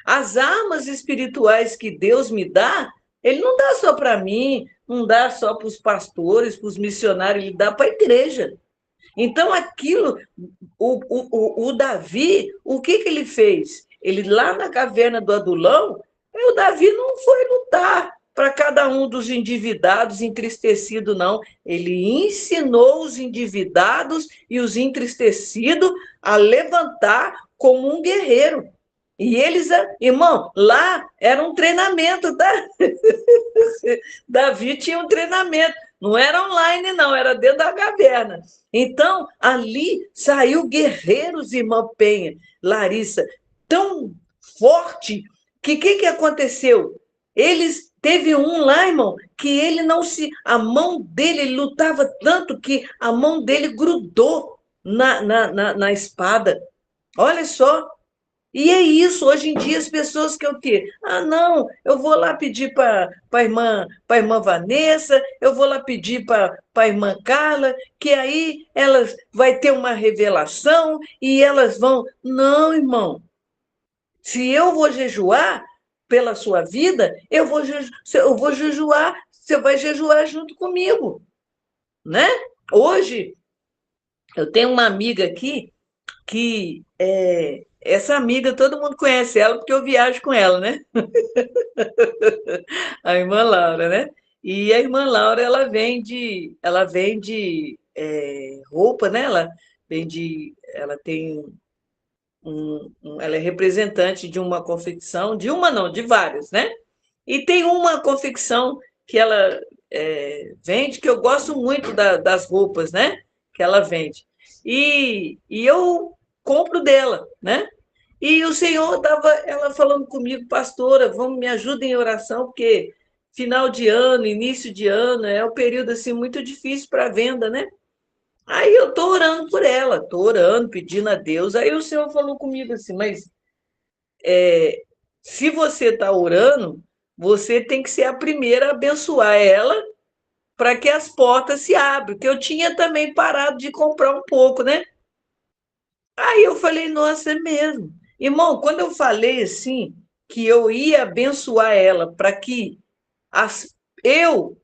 Speaker 1: As armas espirituais que Deus me dá, ele não dá só para mim, não dá só para os pastores, para os missionários, ele dá para a igreja. Então, aquilo, o Davi, o que ele fez? Ele, lá na caverna do Adulão, o Davi não foi lutar para cada um dos endividados entristecidos, não. Ele ensinou os endividados e os entristecidos a levantar como um guerreiro. E eles, irmão, lá era um treinamento, tá? Davi tinha um treinamento. Não era online, não, era dentro da caverna. Então, ali saiu guerreiros, irmã Penha, Larissa, tão forte que aconteceu? Eles teve um lá, irmão, que ele não se. A mão dele, ele lutava tanto que a mão dele grudou na espada. Olha só, e é isso, hoje em dia as pessoas que o quê? Ah, não, eu vou lá pedir para a irmã Vanessa, eu vou lá pedir para a irmã Carla, que aí elas vai ter uma revelação e elas vão. Não, irmão. Se eu vou jejuar pela sua vida, eu vou jejuar, você vai jejuar junto comigo, né? Hoje eu tenho uma amiga aqui que essa amiga, todo mundo conhece ela porque eu viajo com ela, né? A irmã Laura, né? E a irmã Laura, ela vende roupa, né? Ela tem ela é representante de uma confecção, de uma não, de várias, né? E tem uma confecção que ela vende, que eu gosto muito das roupas, né? Que ela vende. E eu compro dela, né? E o Senhor estava ela falando comigo, pastora, vamos me ajudem em oração, porque final de ano, início de ano, é um período assim muito difícil para venda, né? Aí eu estou orando por ela, estou orando, pedindo a Deus. Aí o Senhor falou comigo assim, mas se você está orando, você tem que ser a primeira a abençoar ela para que as portas se abram, que eu tinha também parado de comprar um pouco, né? Aí eu falei, nossa, é mesmo. Irmão, quando eu falei assim, que eu ia abençoar ela para que eu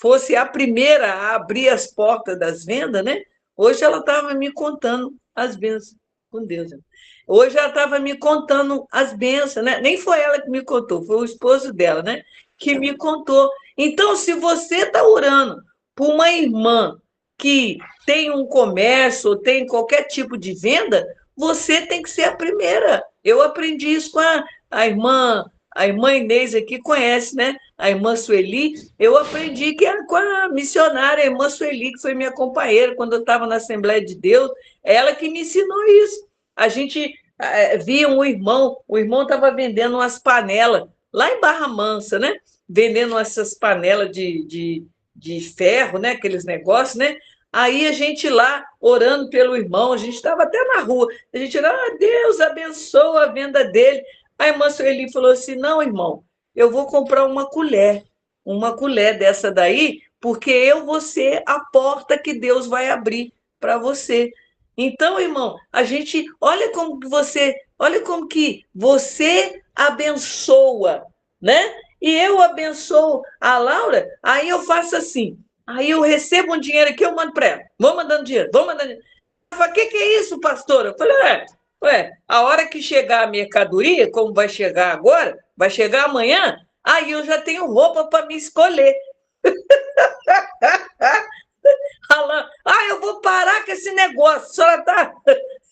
Speaker 1: fosse a primeira a abrir as portas das vendas, né? Hoje ela estava me contando as bênçãos com Deus. Né? Hoje ela estava me contando as bênçãos, né? Nem foi ela que me contou, foi o esposo dela, né? Que me contou. Então, se você está orando por uma irmã que tem um comércio ou tem qualquer tipo de venda, você tem que ser a primeira. Eu aprendi isso com a irmã Inês aqui conhece, né? A irmã Sueli. Eu aprendi que era com a missionária, a irmã Sueli, que foi minha companheira quando eu estava na Assembleia de Deus, ela que me ensinou isso. A gente via o irmão estava vendendo umas panelas lá em Barra Mansa, né? Vendendo essas panelas de ferro, né? Aqueles negócios, né? Aí a gente lá orando pelo irmão, a gente estava até na rua, a gente era, Deus abençoa a venda dele. A irmã Sueli falou assim: não, irmão, eu vou comprar uma colher dessa daí, porque eu vou ser a porta que Deus vai abrir para você. Então, irmão, a gente olha como que você abençoa, né? E eu abençoo a Laura, aí eu faço assim, aí eu recebo um dinheiro aqui, eu mando para ela, vou mandando dinheiro, vou mandando dinheiro. Ela fala, o que é isso, pastora? Eu falei, a hora que chegar a mercadoria, como vai chegar agora, vai chegar amanhã, aí eu já tenho roupa para me escolher. Falando, eu vou parar com esse negócio, a senhora está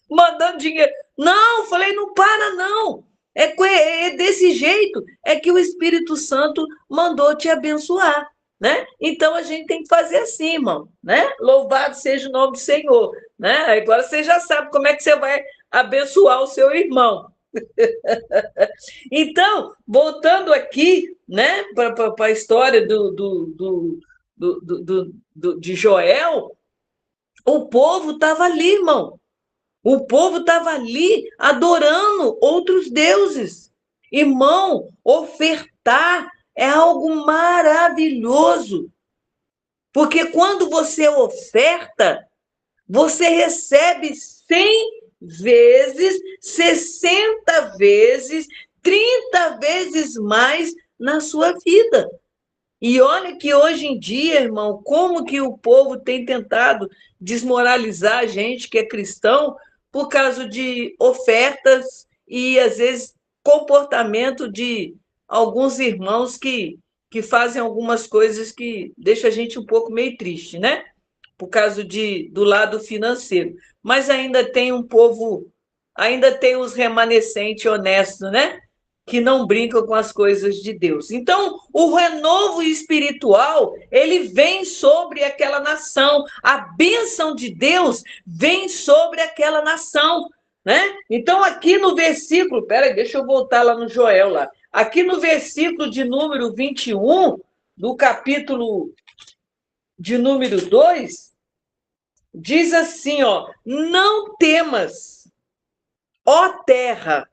Speaker 1: mandando dinheiro. Não, falei, não para, não. É desse jeito, é que o Espírito Santo mandou te abençoar, né? Então a gente tem que fazer assim, irmão, né? Louvado seja o nome do Senhor, né? Agora você já sabe como é que você vai abençoar o seu irmão. Então, voltando aqui, né, para a história de Joel, o povo estava ali, irmão. O povo estava ali adorando outros deuses. Irmão, ofertar é algo maravilhoso. Porque quando você oferta, você recebe 100 vezes, 60 vezes, 30 vezes mais na sua vida. E olha que hoje em dia, irmão, como que o povo tem tentado desmoralizar a gente que é cristão por causa de ofertas e, às vezes, comportamento de alguns irmãos que fazem algumas coisas que deixam a gente um pouco meio triste, né? Por causa do lado financeiro. Mas ainda tem um povo, ainda tem os remanescentes honestos, né? Que não brincam com as coisas de Deus. Então, o renovo espiritual, ele vem sobre aquela nação. A bênção de Deus vem sobre aquela nação, né? Então, aqui no versículo, peraí, deixa eu voltar lá no Joel lá. Aqui no versículo de número 21, do capítulo de número 2, diz assim, ó: não temas, ó terra,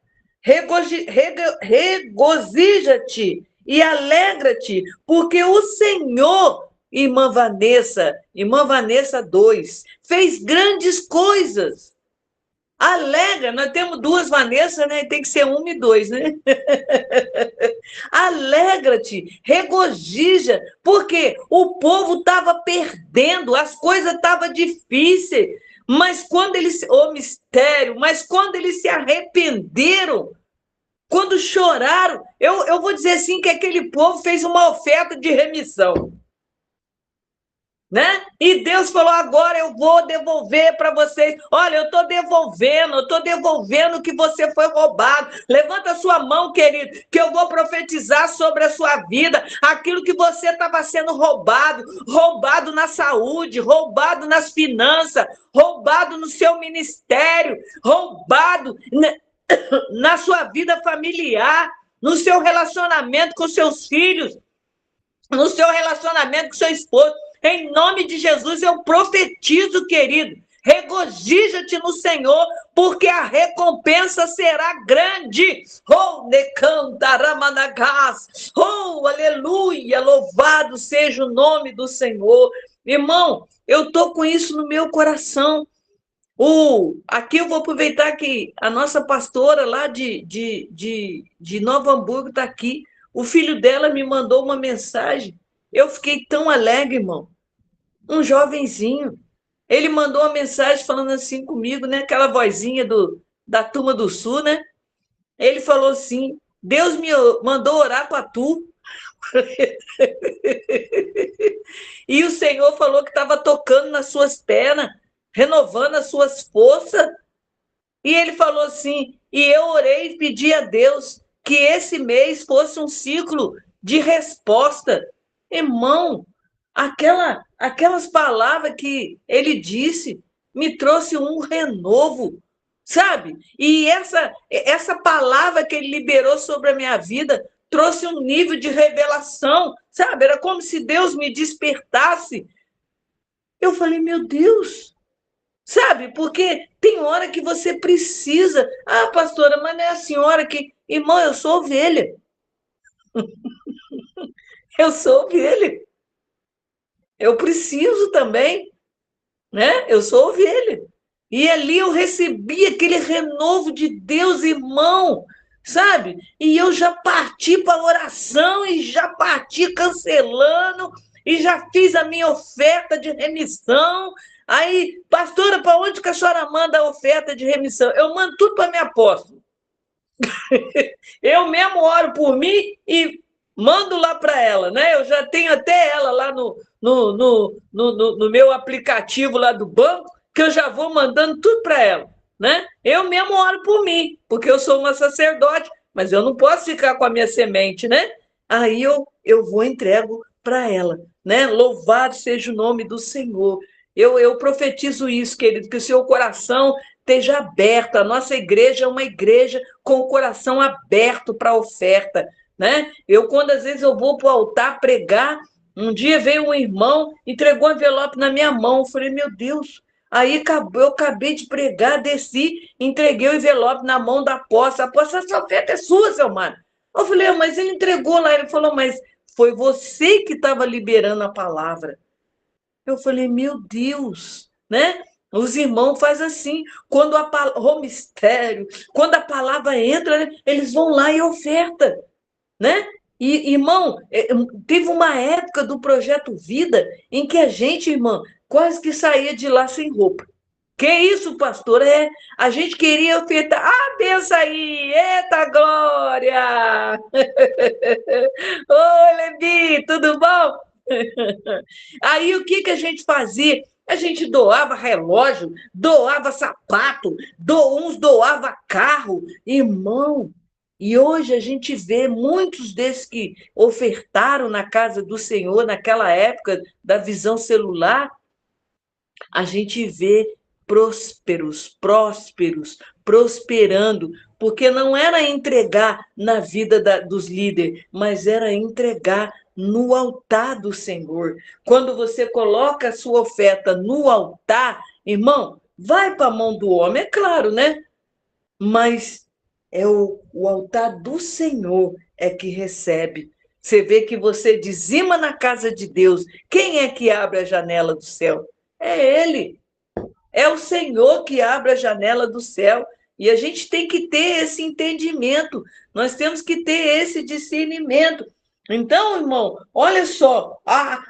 Speaker 1: regozija-te e alegra-te, porque o Senhor, irmã Vanessa 2, fez grandes coisas. Alegra, nós temos duas Vanessa, né? Tem que ser uma e dois, né? Alegra-te, regozija, porque o povo estava perdendo, as coisas estavam difíceis, mas quando eles, mistério, mas quando eles se arrependeram, quando choraram, eu vou dizer assim que aquele povo fez uma oferta de remissão. né? E Deus falou, agora eu vou devolver para vocês. Olha, eu estou devolvendo o que você foi roubado. Levanta a sua mão, querido, que eu vou profetizar sobre a sua vida, aquilo que você estava sendo roubado, roubado na saúde, roubado nas finanças, roubado no seu ministério, roubado na sua vida familiar, no seu relacionamento com seus filhos, no seu relacionamento com seu esposo. Em nome de Jesus, eu profetizo, querido, regozija-te no Senhor, porque a recompensa será grande. Oh, necantaramanagás. Oh, aleluia, louvado seja o nome do Senhor. Irmão, eu estou com isso no meu coração. Aqui eu vou aproveitar que a nossa pastora lá de Novo Hamburgo está aqui. O filho dela me mandou uma mensagem. Eu fiquei tão alegre, irmão. Um jovenzinho. Ele mandou uma mensagem falando assim comigo, né? Aquela vozinha da Turma do Sul, né? Ele falou assim: Deus me mandou orar para tu. E o Senhor falou que estava tocando nas suas pernas, renovando as suas forças. E ele falou assim: e eu orei e pedi a Deus que esse mês fosse um ciclo de resposta. Irmão, aquelas palavras que ele disse me trouxe um renovo, sabe? E essa palavra que ele liberou sobre a minha vida trouxe um nível de revelação, sabe? Era como se Deus me despertasse. Eu falei, meu Deus, sabe? Porque tem hora que você precisa. Ah, pastora, mas não é a senhora que. Irmão, eu sou ovelha. Eu sou ovelha. Eu preciso também, né? Eu sou ovelha. E ali eu recebi aquele renovo de Deus, irmão, sabe? E eu já parti para a oração e já parti cancelando e já fiz a minha oferta de remissão. Aí, pastora, para onde que a senhora manda a oferta de remissão? Eu mando tudo para minha apóstolo. Eu mesmo oro por mim e mando lá para ela, né? Eu já tenho até ela lá no meu aplicativo lá do banco, que eu já vou mandando tudo para ela, né? Eu mesmo oro por mim, porque eu sou uma sacerdote, mas eu não posso ficar com a minha semente, né? Aí eu vou e entrego para ela, né? Louvado seja o nome do Senhor. Eu profetizo isso, querido, que o seu coração esteja aberto. A nossa igreja é uma igreja com o coração aberto para a oferta, né? Quando às vezes eu vou para o altar pregar, um dia veio um irmão, entregou um envelope na minha mão. Eu falei, meu Deus. Aí eu acabei de pregar, desci, entreguei o envelope na mão da apóstola. Apóstola, essa oferta é sua, seu mano. Eu falei, mas ele entregou lá. Ele falou, mas foi você que estava liberando a palavra. Eu falei, meu Deus, né? Os irmãos fazem assim, quando o mistério, quando a palavra entra, eles vão lá e oferta, né? E, irmão, teve uma época do Projeto Vida em que a gente, irmão, quase que saía de lá sem roupa. Que isso, pastor? A gente queria ofertar. Ah, pensa aí! Eita glória! Oi, Levi, tudo bom? Aí o que a gente fazia? A gente doava relógio, doava sapato, uns doava carro, irmão. E hoje a gente vê muitos desses que ofertaram na casa do Senhor naquela época da visão celular, a gente vê prósperos, prosperando, porque não era entregar na vida dos líderes, mas era entregar no altar do Senhor. Quando você coloca a sua oferta no altar, irmão, vai para a mão do homem, é claro, né? Mas é o altar do Senhor é que recebe. Você vê que você dizima na casa de Deus. Quem é que abre a janela do céu? É Ele. É o Senhor que abre a janela do céu. E a gente tem que ter esse entendimento. Nós temos que ter esse discernimento. Então, irmão, olha só,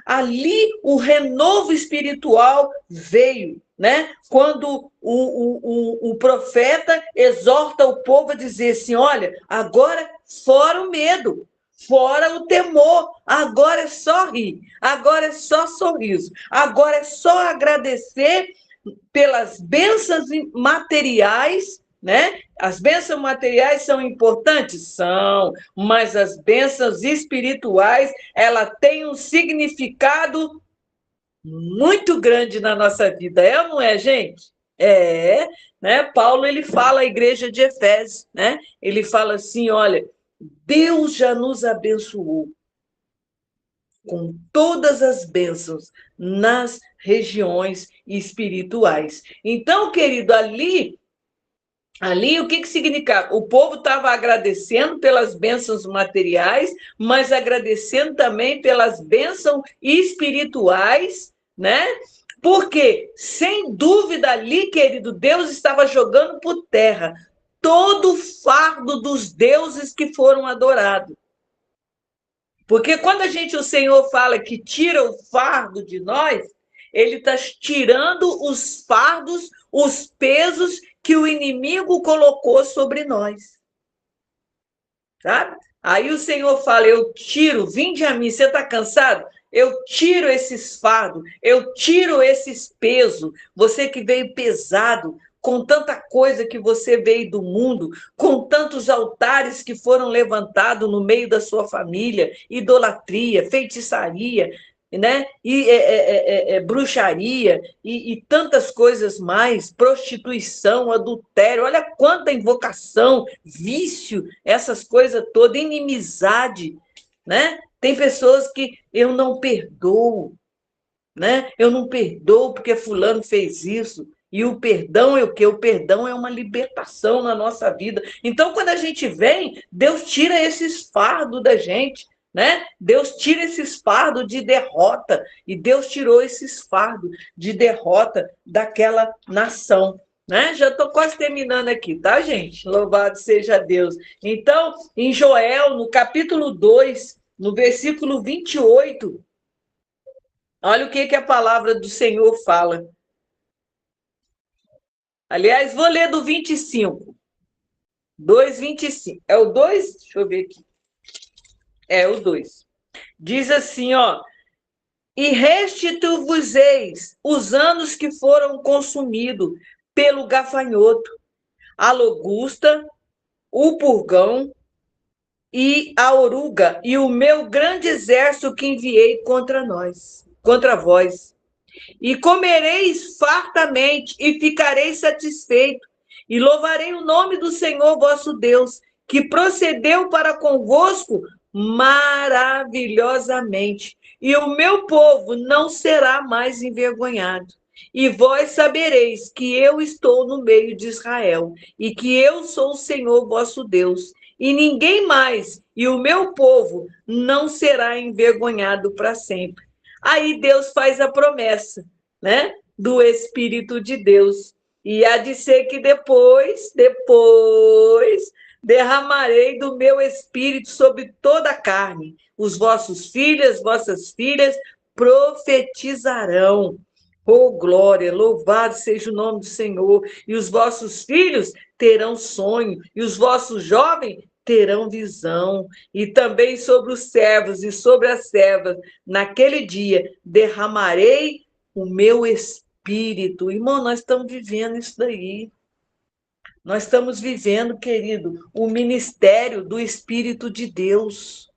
Speaker 1: ali o renovo espiritual veio, né? Quando o profeta exorta o povo a dizer assim: olha, agora fora o medo, Fora o temor, agora é só rir, agora é só sorriso, agora é só agradecer pelas bênçãos materiais, né? As bênçãos materiais são importantes? São, mas as bênçãos espirituais, ela tem um significado muito grande na nossa vida, é ou não é, gente? É, né? Paulo, ele fala à igreja de Efésios, né? Ele fala assim, olha, Deus já nos abençoou com todas as bênçãos nas regiões espirituais. Então, querido, ali o que significa? O povo estava agradecendo pelas bênçãos materiais, mas agradecendo também pelas bênçãos espirituais, né? Porque, sem dúvida, ali, querido, Deus estava jogando por terra todo o fardo dos deuses que foram adorados. Porque quando o Senhor fala que tira o fardo de nós, ele está tirando os fardos, os pesos que o inimigo colocou sobre nós. Sabe? Aí o Senhor fala, eu tiro, vinde a mim, você está cansado? Eu tiro esses fardos, eu tiro esses pesos. Você que veio pesado, com tanta coisa que você veio do mundo, com tantos altares que foram levantados no meio da sua família, idolatria, feitiçaria, né? Bruxaria e tantas coisas mais, prostituição, adultério, olha quanta invocação, vício, essas coisas todas, inimizade, né? Tem pessoas que eu não perdoo, né? Eu não perdoo porque fulano fez isso. E o perdão é o quê? O perdão é uma libertação na nossa vida. Então, quando a gente vem, Deus tira esses fardos da gente, né? Deus tira esses fardos de derrota. E Deus tirou esses fardos de derrota daquela nação. Né? Já estou quase terminando aqui, tá, gente? Louvado seja Deus. Então, em Joel, no capítulo 2, no versículo 28, olha o que a palavra do Senhor fala. Aliás, vou ler do 25. 2:25. É o 2? Deixa eu ver aqui. É o 2. Diz assim, ó. E restitui-vos-eis os anos que foram consumidos pelo gafanhoto, a locusta, o purgão e a oruga, e o meu grande exército que enviei contra nós, contra vós. E comereis fartamente, e ficareis satisfeito, e louvarei o nome do Senhor vosso Deus, que procedeu para convosco maravilhosamente. E o meu povo não será mais envergonhado. E vós sabereis que eu estou no meio de Israel, e que eu sou o Senhor vosso Deus, e ninguém mais, e o meu povo não será envergonhado para sempre. Aí Deus faz a promessa, né, do Espírito de Deus. E há de ser que depois, derramarei do meu Espírito sobre toda a carne. Os vossos filhos, vossas filhas profetizarão. Oh, glória, louvado seja o nome do Senhor. E os vossos filhos terão sonho, e os vossos jovens terão visão, e também sobre os servos e sobre as servas, naquele dia, derramarei o meu espírito. Irmão, nós estamos vivendo isso daí. Nós estamos vivendo, querido, o ministério do Espírito de Deus,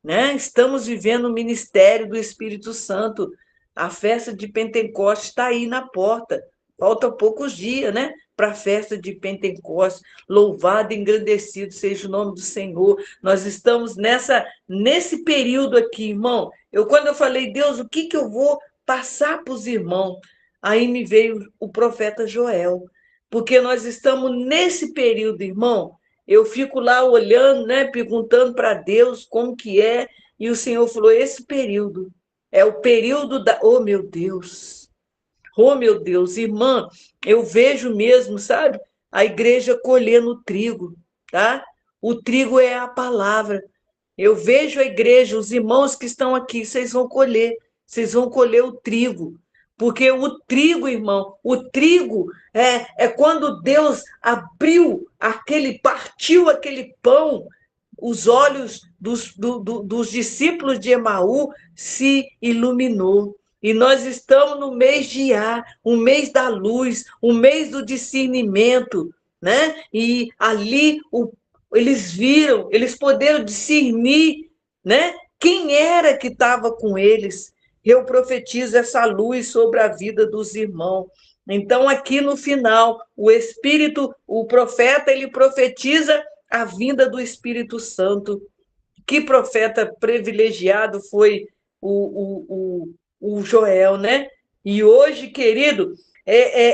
Speaker 1: né? Estamos vivendo o ministério do Espírito Santo. A festa de Pentecostes está aí na porta. Falta poucos dias, né? Para a festa de Pentecostes. Louvado e engrandecido seja o nome do Senhor. Nós estamos nesse período aqui, irmão. Quando eu falei, Deus, o que eu vou passar para os irmãos? Aí me veio o profeta Joel. Porque nós estamos nesse período, irmão. Eu fico lá olhando, né, perguntando para Deus como que é, e o Senhor falou, esse período é o período da... Oh, meu Deus! Oh, meu Deus! Irmã, eu vejo mesmo, sabe? A igreja colhendo o trigo, tá? O trigo é a palavra. Eu vejo a igreja, os irmãos que estão aqui, vocês vão colher o trigo. Porque o trigo, irmão, o trigo é quando Deus partiu aquele pão os olhos dos discípulos de Emaú se iluminou. E nós estamos no mês de Iá, o mês da luz, o mês do discernimento, né? E ali eles viram, eles puderam discernir, né? Quem era que estava com eles. Eu profetizo essa luz sobre a vida dos irmãos. Então, aqui no final, o Espírito, o profeta, ele profetiza a vinda do Espírito Santo. Que profeta privilegiado foi o Joel, né? E hoje, querido,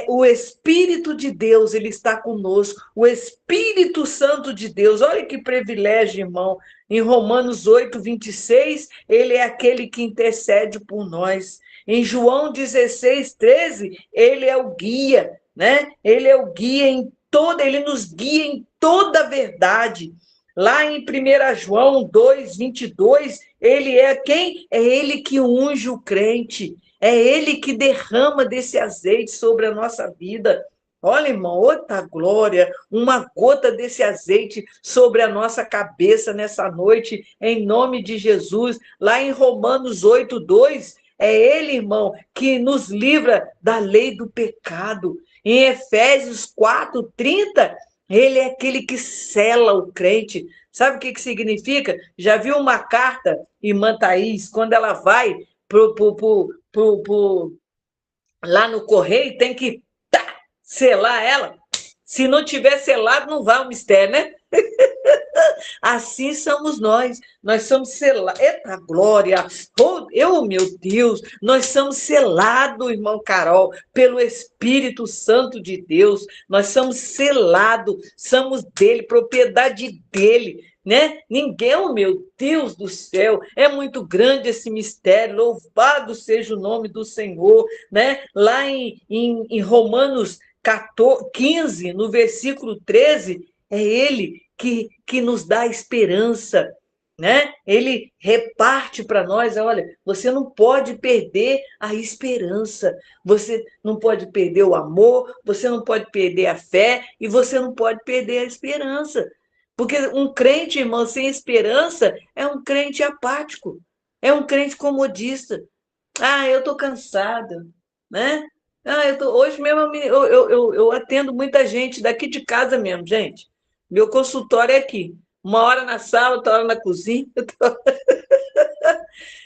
Speaker 1: o Espírito de Deus, ele está conosco, o Espírito Santo de Deus, olha que privilégio, irmão. Em Romanos 8:26, ele é aquele que intercede por nós. Em João 16:13, ele é o guia, né? Ele é o guia em toda, ele nos guia em toda a verdade. Lá em 1 João 2:22, ele é quem? É ele que unge o crente. É ele que derrama desse azeite sobre a nossa vida. Olha, irmão, outra glória, uma gota desse azeite sobre a nossa cabeça nessa noite, em nome de Jesus. Lá em Romanos 8:2, é ele, irmão, que nos livra da lei do pecado. Em Efésios 4:30, ele é aquele que sela o crente. Sabe o que significa? Já viu uma carta, irmã Thaís, quando ela vai lá no correio, tem que selar ela? Se não tiver selado, não vai o mistério, né? Assim somos nós somos selados. Eita glória! Oh, meu Deus, nós somos selados, irmão Carol, pelo Espírito Santo de Deus. Nós somos selados, somos dele, propriedade dele, né? Ninguém, oh meu Deus do céu, é muito grande esse mistério, louvado seja o nome do Senhor, né? Lá em Romanos 15, no versículo 13, é ele que nos dá esperança, né? Ele reparte para nós, olha, você não pode perder a esperança, você não pode perder o amor, você não pode perder a fé e você não pode perder a esperança. Porque um crente, irmão, sem esperança é um crente apático, é um crente comodista. Ah, eu estou cansada, né? Ah, hoje mesmo eu atendo muita gente daqui de casa mesmo, gente. Meu consultório é aqui. Uma hora na sala, outra hora na cozinha.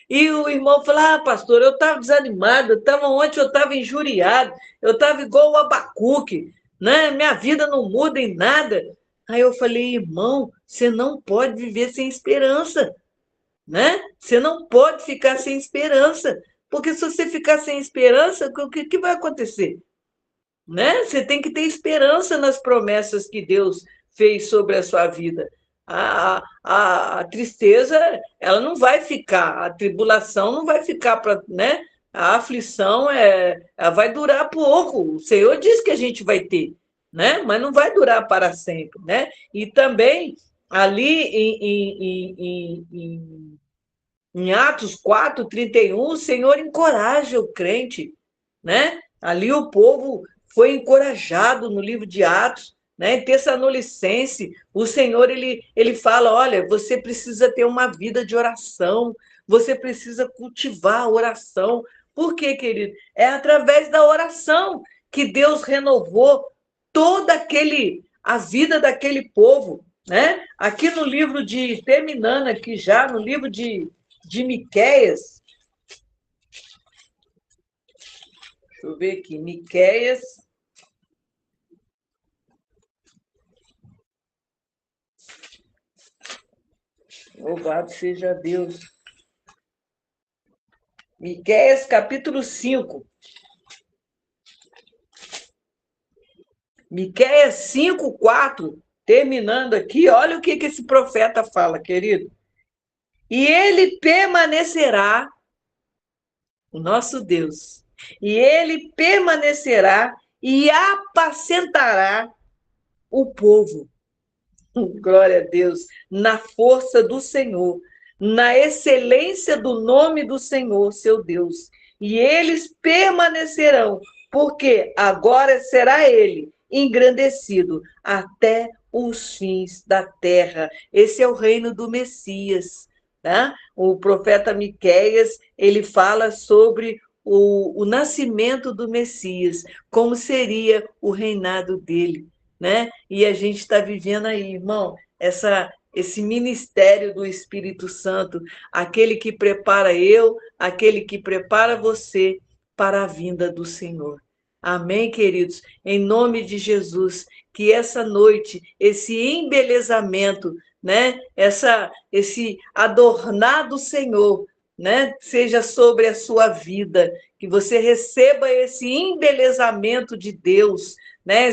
Speaker 1: E o irmão falou: ah, pastor, eu estava desanimado, ontem eu estava injuriado, eu estava igual o Abacuque, né? Minha vida não muda em nada. Aí eu falei: irmão, você não pode viver sem esperança, né? Você não pode ficar sem esperança, porque se você ficar sem esperança, o que vai acontecer? Né? Você tem que ter esperança nas promessas que Deus fez sobre a sua vida. A tristeza, ela não vai ficar, a tribulação não vai ficar para, né? A aflição ela vai durar pouco. O Senhor diz que a gente vai ter, né? Mas não vai durar para sempre, né? E também ali em Atos 4:31, o Senhor encoraja o crente, né? Ali o povo foi encorajado no livro de Atos, né? Em Tessalonicense, o Senhor ele fala: olha, você precisa ter uma vida de oração, você precisa cultivar a oração. Por quê, querido? É através da oração que Deus renovou toda a vida daquele povo, né? Aqui no livro terminando aqui já, no livro de Miqueias. Deixa eu ver aqui, Miqueias. Louvado seja Deus. Miqueias, capítulo 5. Miqueias 5:4, terminando aqui, olha o que esse profeta fala, querido. E ele permanecerá, o nosso Deus, e ele permanecerá e apacentará o povo. Glória a Deus, na força do Senhor, na excelência do nome do Senhor, seu Deus. E eles permanecerão, porque agora será ele engrandecido até os fins da terra. Esse é o reino do Messias, né? O profeta Miqueias, ele fala sobre o nascimento do Messias, como seria o reinado dele, né? E a gente está vivendo aí, irmão, esse ministério do Espírito Santo, aquele que prepara eu, aquele que prepara você para a vinda do Senhor. Amém, queridos? Em nome de Jesus, que essa noite, esse embelezamento, né? Esse adornar do Senhor, né? Seja sobre a sua vida, que você receba esse embelezamento de Deus, né?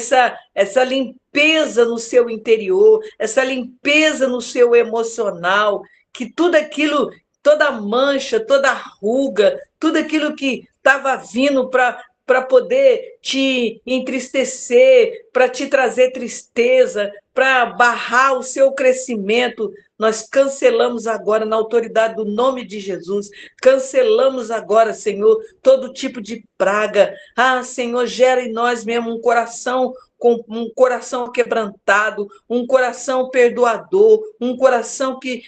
Speaker 1: Essa limpeza no seu interior, essa limpeza no seu emocional, que tudo aquilo, toda mancha, toda ruga, tudo aquilo que estava vindo para poder te entristecer, para te trazer tristeza, para barrar o seu crescimento, nós cancelamos agora, na autoridade do nome de Jesus, cancelamos agora, Senhor, todo tipo de praga. Ah, Senhor, gera em nós mesmo um coração com um coração quebrantado, um coração perdoador, um coração que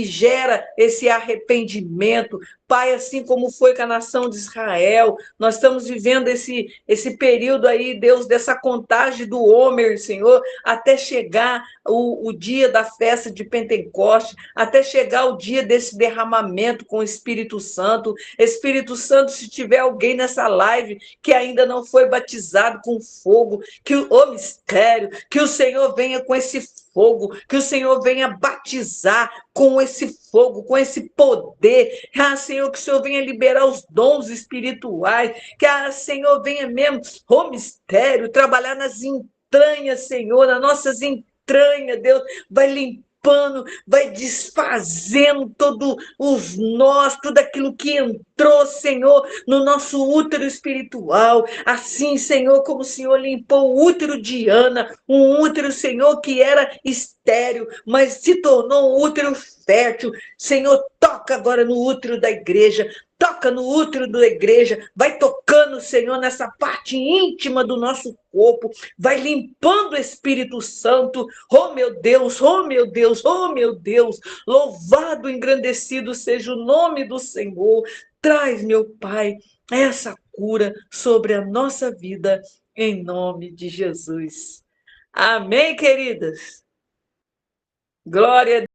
Speaker 1: gera esse arrependimento. Pai, assim como foi com a nação de Israel, nós estamos vivendo esse período aí, Deus, dessa contagem do Homer, Senhor, até chegar o dia da festa de Pentecoste, até chegar o dia desse derramamento com o Espírito Santo. Espírito Santo, se tiver alguém nessa live que ainda não foi batizado com fogo, que o mistério, que o Senhor venha com esse fogo, que o Senhor venha batizar com esse fogo, com esse poder. Ah, Senhor, que o Senhor venha liberar os dons espirituais, que Senhor venha mesmo, mistério, trabalhar nas entranhas, Senhor, nas nossas entranhas, Deus, vai limpando, vai desfazendo todos os nós, tudo aquilo que entrou, Senhor, no nosso útero espiritual. Assim, Senhor, como o Senhor limpou o útero de Ana, um útero, Senhor, que era estéril, mas se tornou um útero fértil. Senhor, toca agora no útero da igreja, toca no útero da igreja, vai tocando, Senhor, nessa parte íntima do nosso corpo, vai limpando o Espírito Santo. Oh, meu Deus, oh, meu Deus, oh, meu Deus, louvado, engrandecido seja o nome do Senhor. Traz, meu Pai, essa cura sobre a nossa vida, em nome de Jesus. Amém, queridas? Glória a